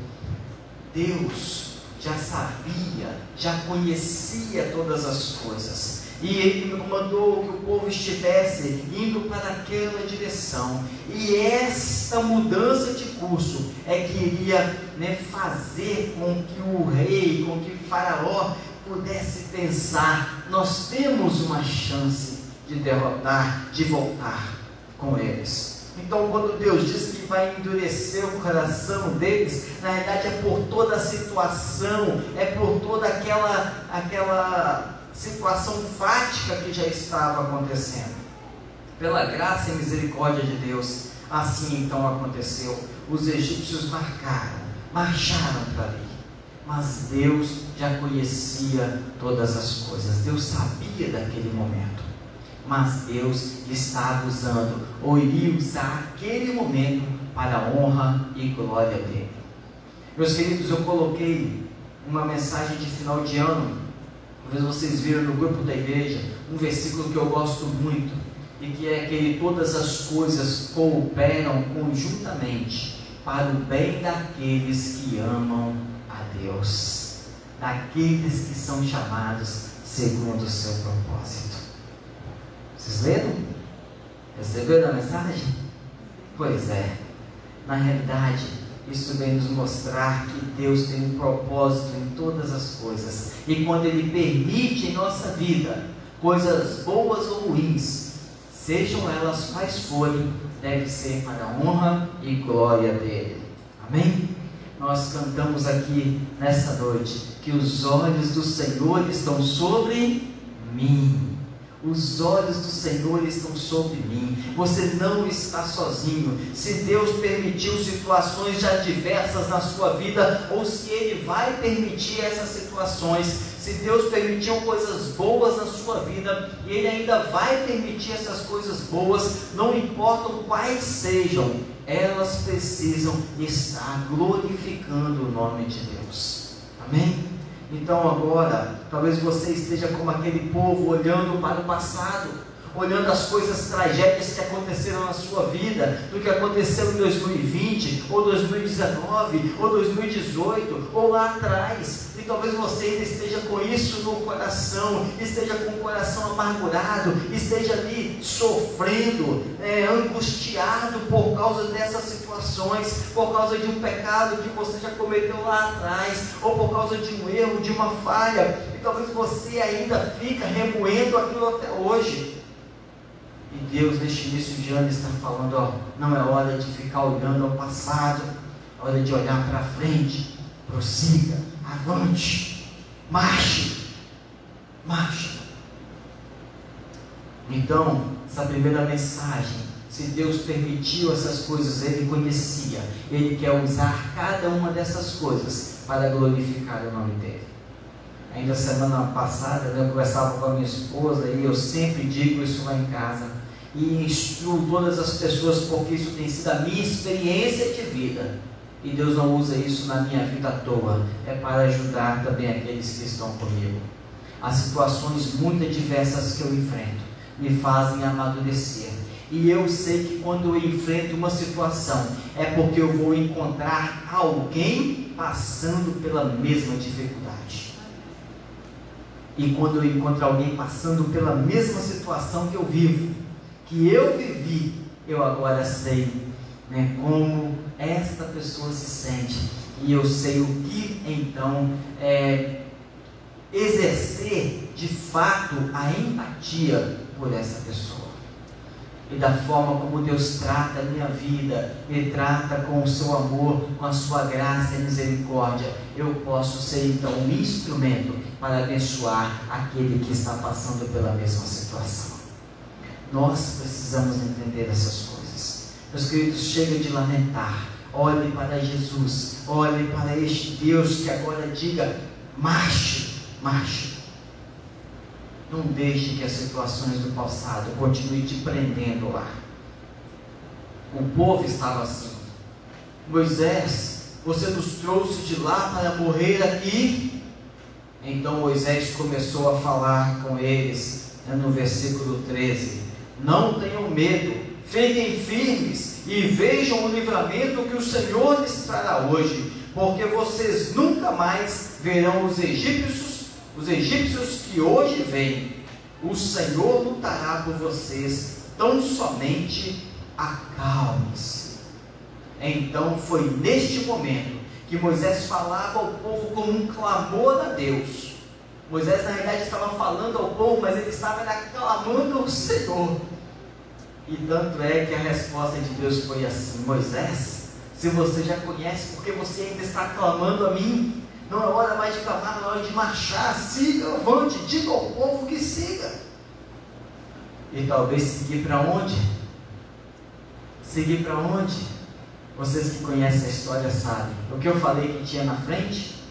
Deus já sabia, já conhecia todas as coisas, e Ele mandou que o povo estivesse indo para aquela direção, e esta mudança de curso é que iria, né, fazer com que o rei, com que o faraó pudesse pensar: nós temos uma chance de derrotar, de voltar com eles. Então, quando Deus diz que vai endurecer o coração deles, na verdade é por toda a situação, é por toda aquela situação fática que já estava acontecendo. Pela graça e misericórdia de Deus, assim então aconteceu. Os egípcios marcharam para ali, mas Deus já conhecia todas as coisas. Deus sabia daquele momento, mas Deus estava usando, ou iria usar aquele momento para a honra e glória dele. Meus queridos, eu coloquei uma mensagem de final de ano, talvez vocês viram no grupo da igreja, um versículo que eu gosto muito, e que é aquele: todas as coisas cooperam conjuntamente para o bem daqueles que amam a Deus, daqueles que são chamados segundo o seu propósito. Vocês leram? Receberam a mensagem? Pois é, na realidade, isso vem nos mostrar que Deus tem um propósito em todas as coisas, e quando Ele permite em nossa vida coisas boas ou ruins, sejam elas quais forem, deve ser para a honra e glória dele. Amém? Nós cantamos aqui nessa noite que os olhos do Senhor estão sobre mim. Os olhos do Senhor estão sobre mim. Você não está sozinho. Se Deus permitiu situações já diversas na sua vida, ou se Ele vai permitir essas situações, se Deus permitiu coisas boas na sua vida, e Ele ainda vai permitir essas coisas boas, não importam quais sejam, elas precisam estar glorificando o nome de Deus. Amém? Então agora, talvez você esteja como aquele povo, olhando para o passado, olhando as coisas tragédias que aconteceram na sua vida, do que aconteceu em 2020, ou 2019, ou 2018, ou lá atrás, e talvez você ainda esteja com isso no coração, esteja com o coração amargurado, esteja ali sofrendo, angustiado por causa dessas situações, por causa de um pecado que você já cometeu lá atrás, ou por causa de um erro, de uma falha, e talvez você ainda fica remoendo aquilo até hoje. E Deus, neste início de ano, está falando: não é hora de ficar olhando ao passado, é hora de olhar para frente. Prossiga, avante, marche. Então, essa primeira mensagem, se Deus permitiu essas coisas, Ele conhecia, Ele quer usar cada uma dessas coisas para glorificar o nome dEle. Ainda semana passada, eu conversava com a minha esposa, e eu sempre digo isso lá em casa, e instruo todas as pessoas, porque isso tem sido a minha experiência de vida, e Deus não usa isso na minha vida à toa, é para ajudar também aqueles que estão comigo. As situações muito adversas que eu enfrento me fazem amadurecer, e eu sei que quando eu enfrento uma situação, é porque eu vou encontrar alguém passando pela mesma dificuldade. E quando eu encontro alguém passando pela mesma situação que eu vivo, que eu vivi, eu agora sei, como esta pessoa se sente, e eu sei o que então exercer de fato a empatia por essa pessoa. E da forma como Deus trata a minha vida, me trata com o seu amor, com a sua graça e misericórdia, eu posso ser então um instrumento para abençoar aquele que está passando pela mesma situação. Nós precisamos entender essas coisas. Meus queridos, chega de lamentar. Olhe para Jesus, olhe para este Deus que agora diga: marche. Não deixe que as situações do passado continuem te prendendo lá. O povo estava assim: Moisés, você nos trouxe de lá para morrer aqui? Então Moisés começou a falar com eles, no versículo 13: não tenham medo, fiquem firmes e vejam o livramento que o Senhor lhes trará hoje, porque vocês nunca mais verão os egípcios que hoje vêm. O Senhor lutará por vocês, tão somente acalme-se. Então foi neste momento que Moisés falava ao povo como um clamor a Deus. Moisés na realidade estava falando ao povo, mas ele estava clamando ao Senhor. E tanto é que a resposta de Deus foi assim: Moisés, se você já conhece, por que você ainda está clamando a mim? Não é hora mais de clamar, não é hora de marchar. Siga, avante, diga ao povo que siga. E talvez seguir para onde? Seguir para onde? Vocês que conhecem a história sabem. O que eu falei que tinha na frente?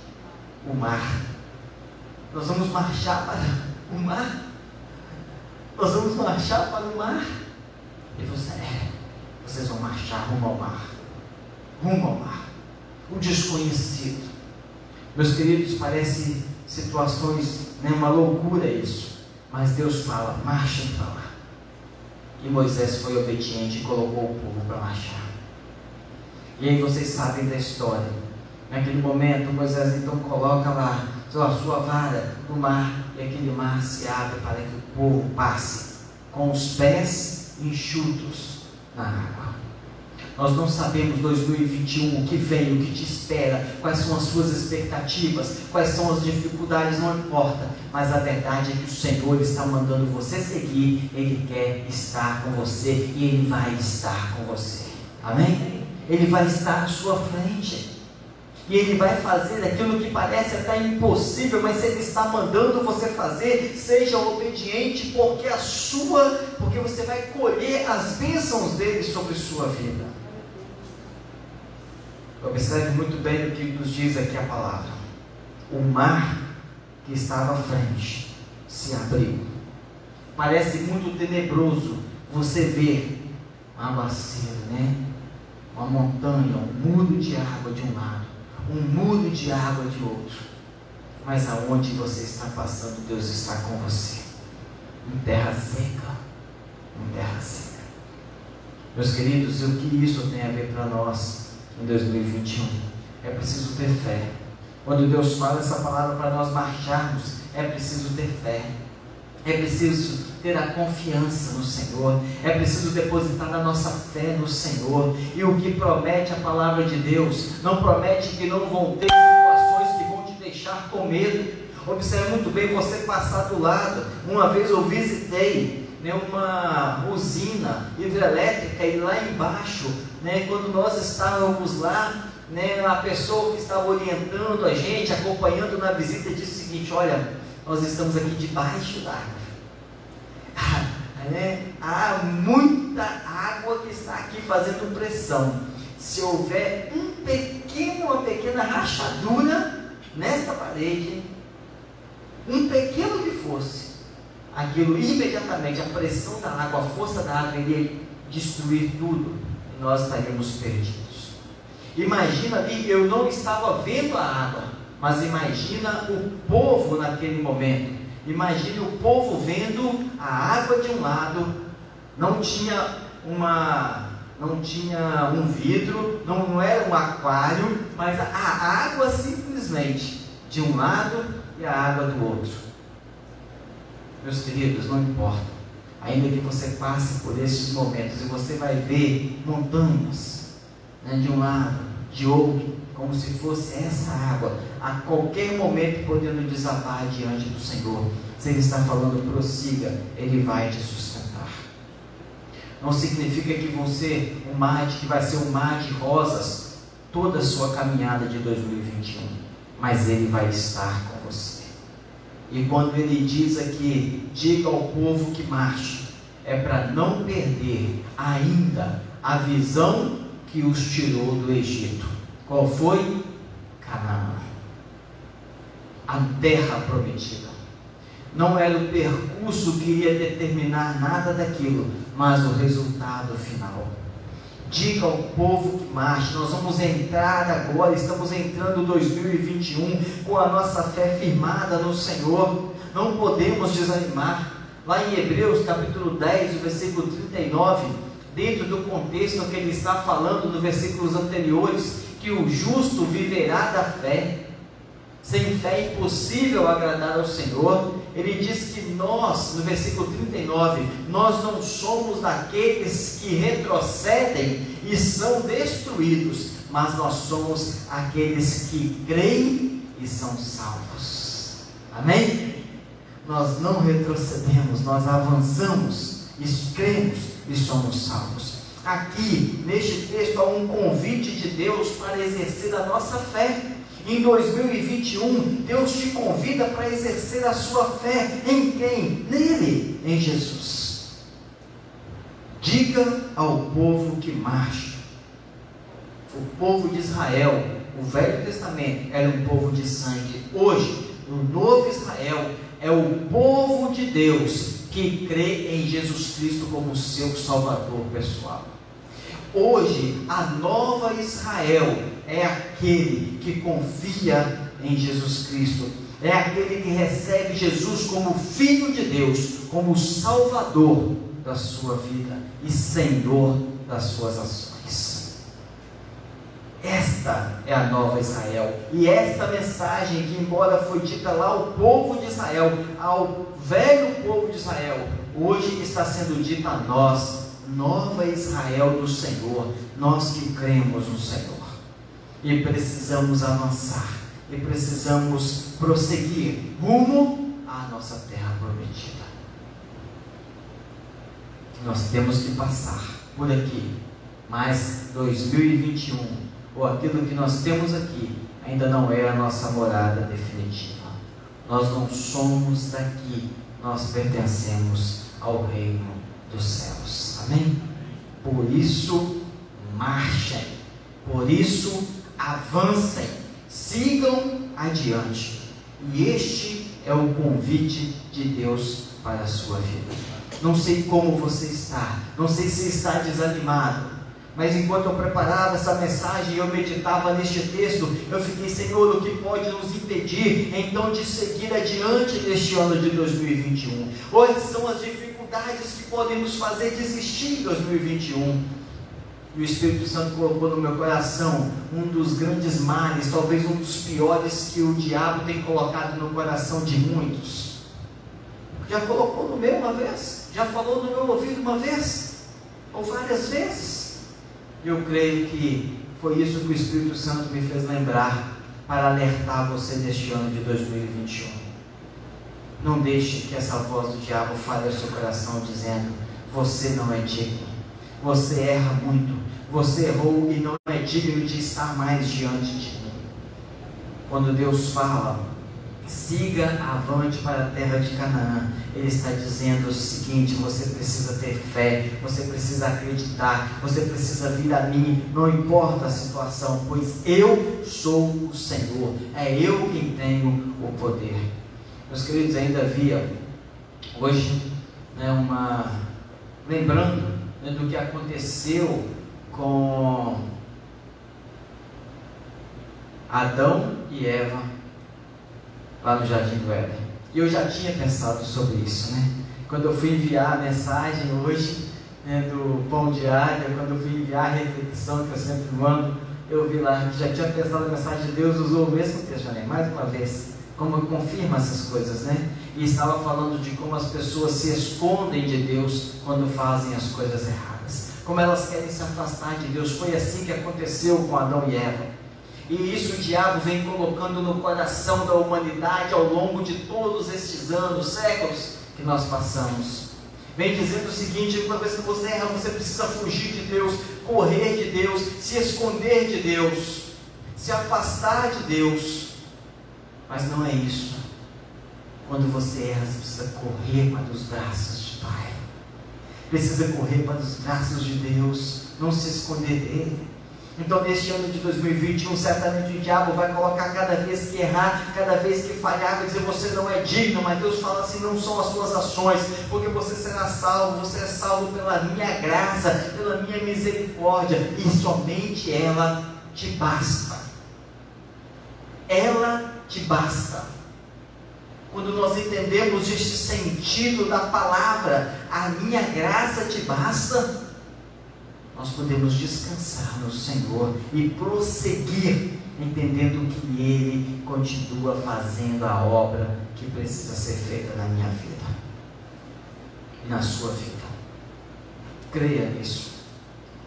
O mar. Nós vamos marchar para o mar? Nós vamos marchar para o mar? E vocês vão marchar rumo ao mar. Rumo ao mar. O desconhecido. Meus queridos, parece situações, uma loucura isso. Mas Deus fala: marchem para lá. E Moisés foi obediente e colocou o povo para marchar. E aí vocês sabem da história. Naquele momento, Moisés então coloca lá a sua vara no mar, e aquele mar se abre para que o povo passe com os pés enxutos na água. Nós não sabemos 2021 o que vem, o que te espera, quais são as suas expectativas, quais são as dificuldades, não importa, mas a verdade é que o Senhor está mandando você seguir. Ele quer estar com você e Ele vai estar com você, amém? Ele vai estar à sua frente e Ele vai fazer aquilo que parece até impossível, mas se Ele está mandando você fazer, seja obediente, porque você vai colher as bênçãos dele sobre sua vida. Observe muito bem o que nos diz aqui a palavra. O mar que estava à frente se abriu. Parece muito tenebroso você ver um aguaceiro, uma montanha, um muro de água de um lado, um muro de água de outro. Mas aonde você está passando, Deus está com você. Em terra seca. Em terra seca. Meus queridos, o que isso tem a ver para nós em 2021? É preciso ter fé. Quando Deus fala essa palavra para nós marcharmos, é preciso ter fé. É preciso ter a confiança no Senhor. É preciso depositar a nossa fé no Senhor. E o que promete a palavra de Deus, não promete que não vão ter situações que vão te deixar com medo. Observe muito bem você passar do lado. Uma vez eu visitei uma usina hidrelétrica, e lá embaixo, quando nós estávamos lá, a pessoa que estava orientando a gente, acompanhando na visita, disse o seguinte: olha, nós estamos aqui debaixo d'água. Há muita água que está aqui fazendo pressão. Se houver uma pequena rachadura nesta parede, um pequeno que fosse, aquilo imediatamente, a pressão da água, a força da água iria destruir tudo, e nós estaríamos perdidos. Imagina ali, eu não estava vendo a água, mas imagina o povo naquele momento. Imagine o povo vendo a água de um lado, não tinha um vidro, não era um aquário, mas a água simplesmente de um lado e a água do outro. Meus queridos, não importa, ainda que você passe por esses momentos e você vai ver montanhas, de um lado, de outro, como se fosse essa água, a qualquer momento podendo desabar diante do Senhor. Se Ele está falando, prossiga, Ele vai te sustentar. Não significa que que vai ser um mar de rosas toda a sua caminhada de 2021, mas Ele vai estar com você. E quando Ele diz aqui, diga ao povo que marche, é para não perder ainda a visão que os tirou do Egito. Qual foi? Canaã, a terra prometida. Não era o percurso que iria determinar nada daquilo, mas o resultado final. Diga ao povo que marche. Nós vamos entrar agora, estamos entrando 2021 com a nossa fé firmada no Senhor. Não podemos desanimar. Lá em Hebreus capítulo 10, o versículo 39, dentro do contexto que ele está falando nos versículos anteriores, que o justo viverá da fé. Sem fé é impossível agradar ao Senhor. Ele diz que nós, no versículo 39, nós não somos daqueles que retrocedem e são destruídos, mas nós somos aqueles que creem e são salvos. Amém? Nós não retrocedemos, nós avançamos. e cremos e somos salvos. Aqui, neste texto, há um convite de Deus para exercer a nossa fé. Em 2021, Deus te convida para exercer a sua fé em quem? Nele, em Jesus. Diga ao povo que marcha. O povo de Israel, o Velho Testamento, era um povo de sangue. Hoje, o novo Israel é o povo de Deus que crê em Jesus Cristo como seu Salvador pessoal. Hoje, a nova Israel é aquele que confia em Jesus Cristo, é aquele que recebe Jesus como Filho de Deus, como Salvador da sua vida e Senhor das suas ações. Esta é a nova Israel, e esta mensagem que, embora foi dita lá ao povo de Israel, ao velho povo de Israel, hoje está sendo dita a nós, nova Israel do Senhor, nós que cremos no Senhor. E precisamos avançar, e precisamos prosseguir rumo à nossa terra prometida. Nós temos que passar por aqui, mas 2021, ou aquilo que nós temos aqui, ainda não é a nossa morada definitiva. Nós não somos daqui, nós pertencemos ao reino dos céus. Amém? Por isso, marchem, por isso, avancem, sigam adiante. E este é o convite de Deus para a sua vida. Não sei como você está, não sei se está desanimado, mas enquanto eu preparava essa mensagem e eu meditava neste texto, eu fiquei, Senhor, o que pode nos impedir então de seguir adiante neste ano de 2021? Quais são as dificuldades que podem nos fazer desistir em 2021? E o Espírito Santo colocou no meu coração um dos grandes males, talvez um dos piores que o diabo tem colocado no coração de muitos. Já colocou no meu uma vez? Já falou no meu ouvido uma vez? Ou várias vezes? Eu creio que foi isso que o Espírito Santo me fez lembrar para alertar você neste ano de 2021. Não deixe que essa voz do diabo fale ao seu coração dizendo: você não é digno, você erra muito, você errou e não é digno de estar mais diante de mim. Quando Deus fala, siga avante para a terra de Canaã, Ele está dizendo o seguinte: você precisa ter fé, você precisa acreditar, você precisa vir a mim, não importa a situação, pois eu sou o Senhor, é eu quem tenho o poder. Meus queridos, ainda havia hoje, lembrando do que aconteceu com Adão e Eva lá no Jardim do Éden. E eu já tinha pensado sobre isso, quando eu fui enviar a mensagem hoje, do Pão Diário, quando eu fui enviar a reflexão que eu sempre mando, eu vi lá que já tinha pensado na mensagem de Deus, usou o mesmo texto, mais uma vez, como confirma essas coisas, e estava falando de como as pessoas se escondem de Deus quando fazem as coisas erradas, como elas querem se afastar de Deus. Foi assim que aconteceu com Adão e Eva. E isso o diabo vem colocando no coração da humanidade ao longo de todos estes anos, séculos que nós passamos. Vem dizendo o seguinte: uma vez que você erra, você precisa fugir de Deus, correr de Deus, se esconder de Deus, se afastar de Deus. Mas não é isso. Quando você erra, você precisa correr para os braços de Pai, precisa correr para os braços de Deus, não se esconder dele. Então, neste ano de 2021, certamente o diabo vai colocar, cada vez que errar, cada vez que falhar, vai dizer: você não é digno. Mas Deus fala assim: não são as suas ações, porque você será salvo, você é salvo pela minha graça, pela minha misericórdia, e somente ela te basta. Ela te basta. Quando nós entendemos este sentido da palavra, a minha graça te basta, nós podemos descansar no Senhor e prosseguir, entendendo que Ele continua fazendo a obra que precisa ser feita na minha vida e na sua vida. Creia nisso.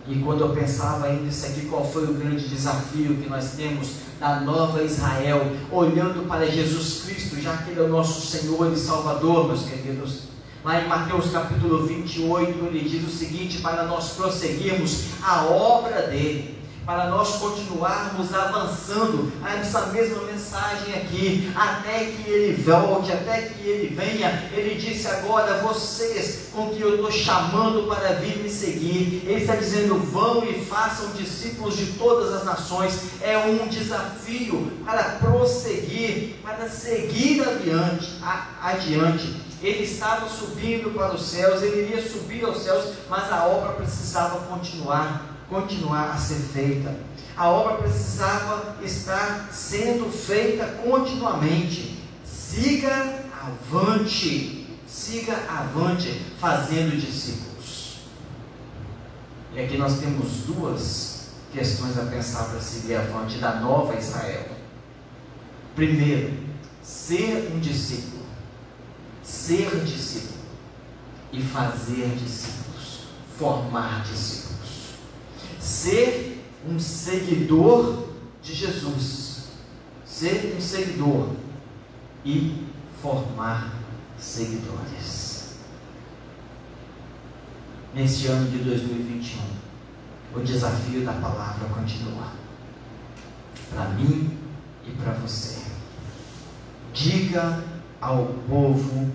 E quando eu pensava ainda isso aqui, qual foi o grande desafio que nós temos da nova Israel, olhando para Jesus Cristo, já que Ele é o nosso Senhor e Salvador, meus queridos, Lá em Mateus capítulo 28, ele diz o seguinte: para nós prosseguirmos a obra dele, para nós continuarmos avançando, essa mesma mensagem aqui, até que ele volte, até que ele venha. Ele disse agora: vocês com que eu estou chamando para vir me seguir, ele está dizendo: vão e façam discípulos de todas as nações. É um desafio para prosseguir, para seguir adiante. Ele estava subindo para os céus, ele iria subir aos céus, mas a obra precisava continuar a ser feita. A obra precisava estar sendo feita continuamente. Siga avante, fazendo discípulos. E aqui nós temos duas questões a pensar para seguir avante da nova Israel. Primeiro, ser um discípulo. Ser discípulo e fazer discípulos, formar discípulos. Ser um seguidor de Jesus, ser um seguidor e formar seguidores. Neste ano de 2021, o desafio da palavra continua para mim e para você. Diga ao povo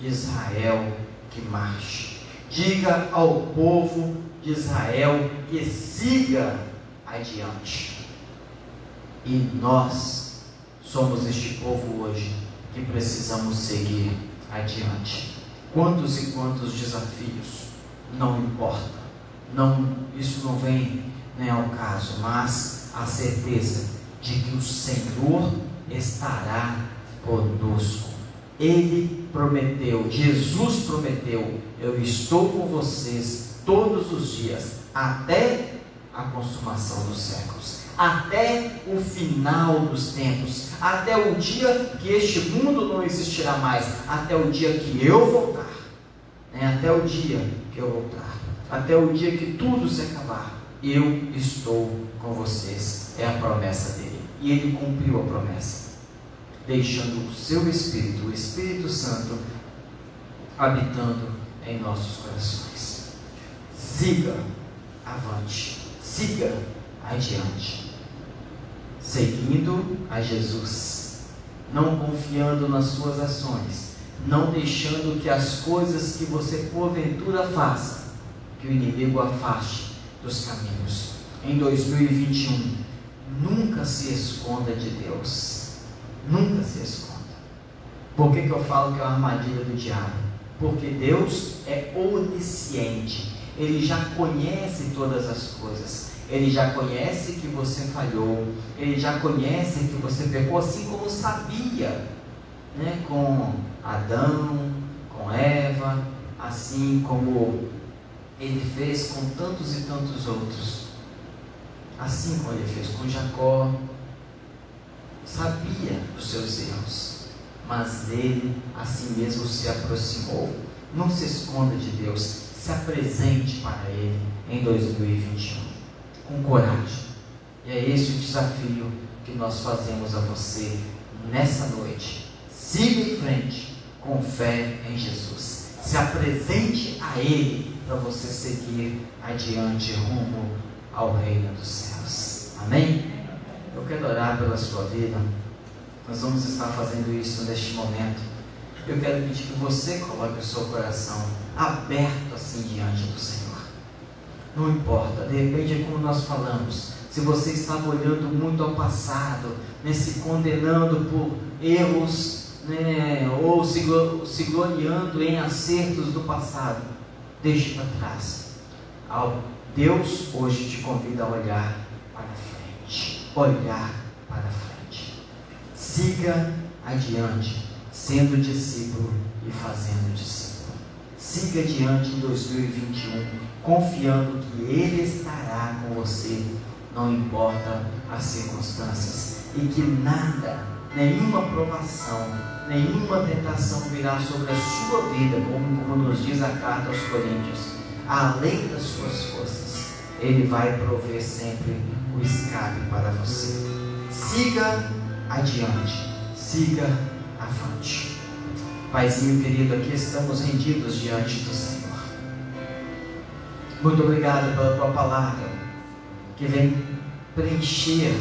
de Israel que marche. Diga ao povo de Israel que siga adiante. E nós somos este povo hoje que precisamos seguir adiante. Quantos e quantos desafios, não importa, isso não vem nem ao caso, mas a certeza de que o Senhor estará conosco. Ele prometeu, Jesus prometeu: eu estou com vocês todos os dias, até a consumação dos séculos, até o final dos tempos, até o dia que este mundo não existirá mais, até o dia que eu voltar, até o dia que eu voltar, até o dia que tudo se acabar, eu estou com vocês. É a promessa dele, e ele cumpriu a promessa, deixando o seu Espírito, o Espírito Santo, habitando em nossos corações. Siga avante, siga adiante, seguindo a Jesus, não confiando nas suas ações, não deixando que as coisas que você porventura faça, que o inimigo afaste dos caminhos. Em 2021, nunca se esconda de Deus. Nunca se esconda. Por que eu falo que é uma armadilha do diabo? Porque Deus é onisciente. Ele já conhece todas as coisas. Ele já conhece que você falhou. Ele já conhece que você pecou, assim como sabia, com Adão, com Eva, assim como ele fez com tantos e tantos outros. Assim como ele fez com Jacó. Sabia dos seus erros, mas dele assim mesmo se aproximou. Não se esconda de Deus, se apresente para ele em 2021 com coragem. E é esse o desafio que nós fazemos a você nessa noite. Siga em frente com fé em Jesus, se apresente a ele para você seguir adiante rumo ao reino dos céus. Amém? Eu quero orar pela sua vida. Nós vamos estar fazendo isso neste momento. Eu quero pedir que você coloque o seu coração aberto assim diante do Senhor. Não importa, de repente é como nós falamos, se você estava olhando muito ao passado, se condenando por erros, ou se gloriando em acertos do passado, deixe para trás. Deus hoje te convida a olhar para frente. Olhar para frente. Siga adiante, sendo discípulo e fazendo discípulo. Siga adiante em 2021, confiando que Ele estará com você, não importa as circunstâncias, e que nada, nenhuma provação, nenhuma tentação virá sobre a sua vida, como nos diz a carta aos Coríntios. Além das suas forças, Ele vai prover sempre o escape para você. Siga adiante, siga avante. Paizinho querido, aqui estamos rendidos diante do Senhor. Muito obrigado pela Tua palavra, que vem preencher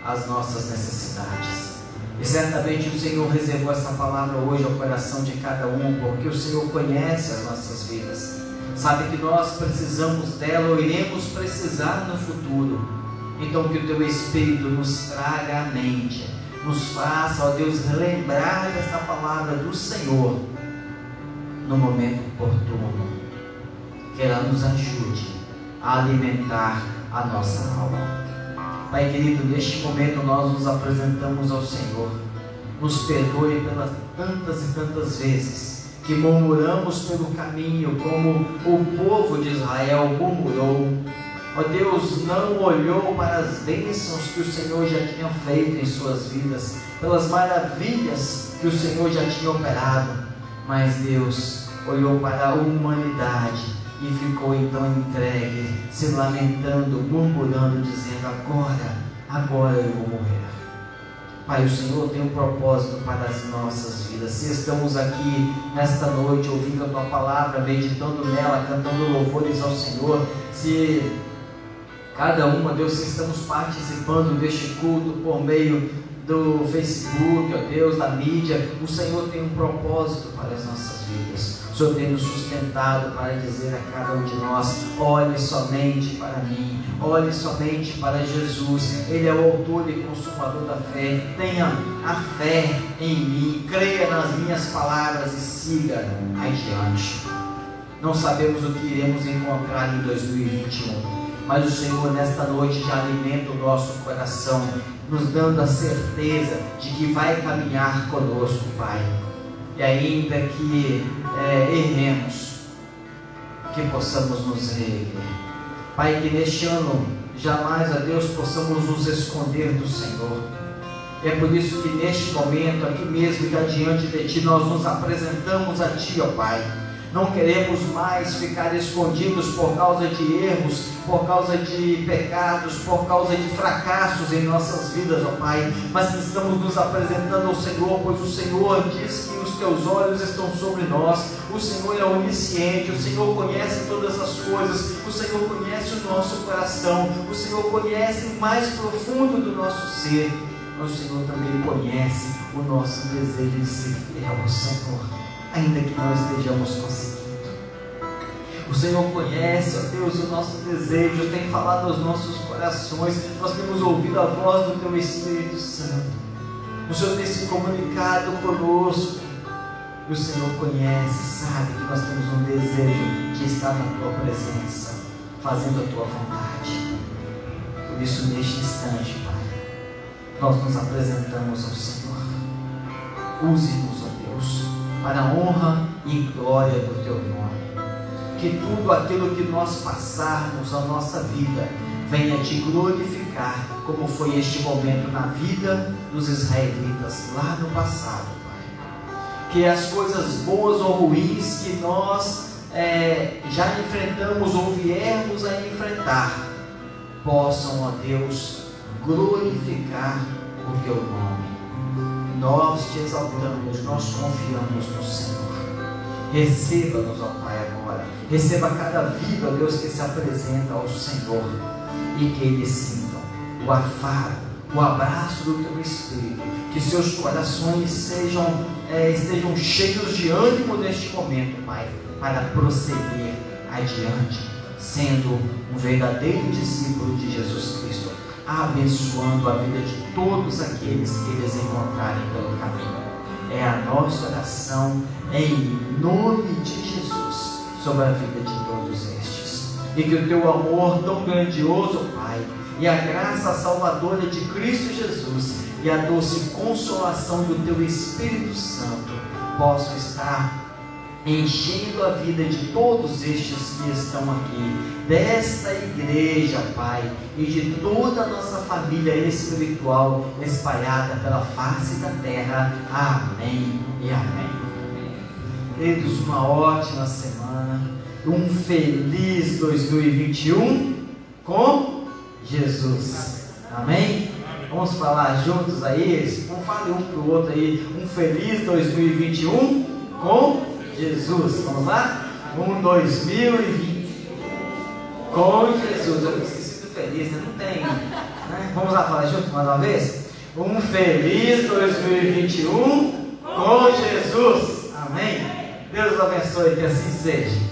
as nossas necessidades. E certamente o Senhor reservou essa palavra hoje ao coração de cada um, porque o Senhor conhece as nossas vidas, sabe que nós precisamos dela ou iremos precisar no futuro. Então que o Teu Espírito nos traga à mente, nos faça, ó Deus, relembrar desta palavra do Senhor no momento oportuno, que ela nos ajude a alimentar a nossa alma. Pai querido, neste momento nós nos apresentamos ao Senhor. Nos perdoe pelas tantas e tantas vezes que murmuramos pelo caminho, como o povo de Israel murmurou. Ó Deus, não olhou para as bênçãos que o Senhor já tinha feito em suas vidas, pelas maravilhas que o Senhor já tinha operado, mas Deus olhou para a humanidade e ficou então entregue, se lamentando, murmurando, dizendo: agora eu vou morrer. Pai, o Senhor tem um propósito para as nossas vidas. Se estamos aqui nesta noite ouvindo a Tua palavra, meditando nela, cantando louvores ao Senhor, se cada uma, Deus, se estamos participando deste culto por meio do Facebook, ó Deus, da mídia, o Senhor tem um propósito para as nossas vidas. O Senhor tem nos sustentado para dizer a cada um de nós: olhe somente para mim, olhe somente para Jesus. Ele é o autor e consumador da fé. Tenha a fé em mim, creia nas minhas palavras e siga adiante. Não sabemos o que iremos encontrar em 2021, mas o Senhor nesta noite já alimenta o nosso coração, nos dando a certeza de que vai caminhar conosco, Pai. E ainda que erremos, que possamos nos reerguer. Pai, que neste ano jamais, a Deus, possamos nos esconder do Senhor. E é por isso que neste momento, aqui mesmo, já diante de Ti, nós nos apresentamos a Ti, ó Pai. Não queremos mais ficar escondidos por causa de erros, por causa de pecados, por causa de fracassos em nossas vidas, ó Pai, mas estamos nos apresentando ao Senhor, pois o Senhor diz que os Teus olhos estão sobre nós. O Senhor é onisciente, o Senhor conhece todas as coisas, o Senhor conhece o nosso coração, o Senhor conhece o mais profundo do nosso ser, mas o Senhor também conhece o nosso desejo de ser fiel ao Senhor, ainda que não estejamos conseguindo. O Senhor conhece, ó Deus, os nossos desejos, tem falado aos nossos corações, nós temos ouvido a voz do Teu Espírito Santo. O Senhor tem se comunicado conosco, e o Senhor conhece, sabe que nós temos um desejo de estar na Tua presença, fazendo a Tua vontade. Por isso, neste instante, Pai, nós nos apresentamos ao Senhor. Use-nos, ó Deus, para a honra e glória do Teu nome. Que tudo aquilo que nós passarmos na nossa vida venha Te glorificar, como foi este momento na vida dos israelitas lá no passado, Pai. Que as coisas boas ou ruins que nós já enfrentamos ou viermos a enfrentar possam, ó Deus, glorificar o Teu nome. Nós Te exaltamos, nós confiamos no Senhor. Receba-nos, ó Pai, agora. Receba cada vida, ó Deus, que se apresenta ao Senhor, e que eles sintam o afago, o abraço do Teu Espírito, que seus corações estejam cheios de ânimo neste momento, Pai, para prosseguir adiante, sendo um verdadeiro discípulo de Jesus Cristo, abençoando a vida de todos aqueles que eles encontrarem pelo caminho. É a nossa oração em nome de Jesus sobre a vida de todos estes. E que o Teu amor tão grandioso, Pai, e a graça salvadora de Cristo Jesus e a doce consolação do Teu Espírito Santo possam estar enchendo a vida de todos estes que estão aqui, desta igreja, Pai, e de toda a nossa família espiritual espalhada pela face da terra. Amém e amém. Queridos, uma ótima semana, um feliz 2021 com Jesus. Amém? Vamos falar juntos aí, vamos falar um para o outro aí, um feliz 2021 com Jesus. Vamos lá? 2020 com Jesus. Eu esqueci do feliz, não tem, né? Vamos lá falar junto mais uma vez? Um feliz 2021 com Jesus. Amém? Deus abençoe, que assim seja.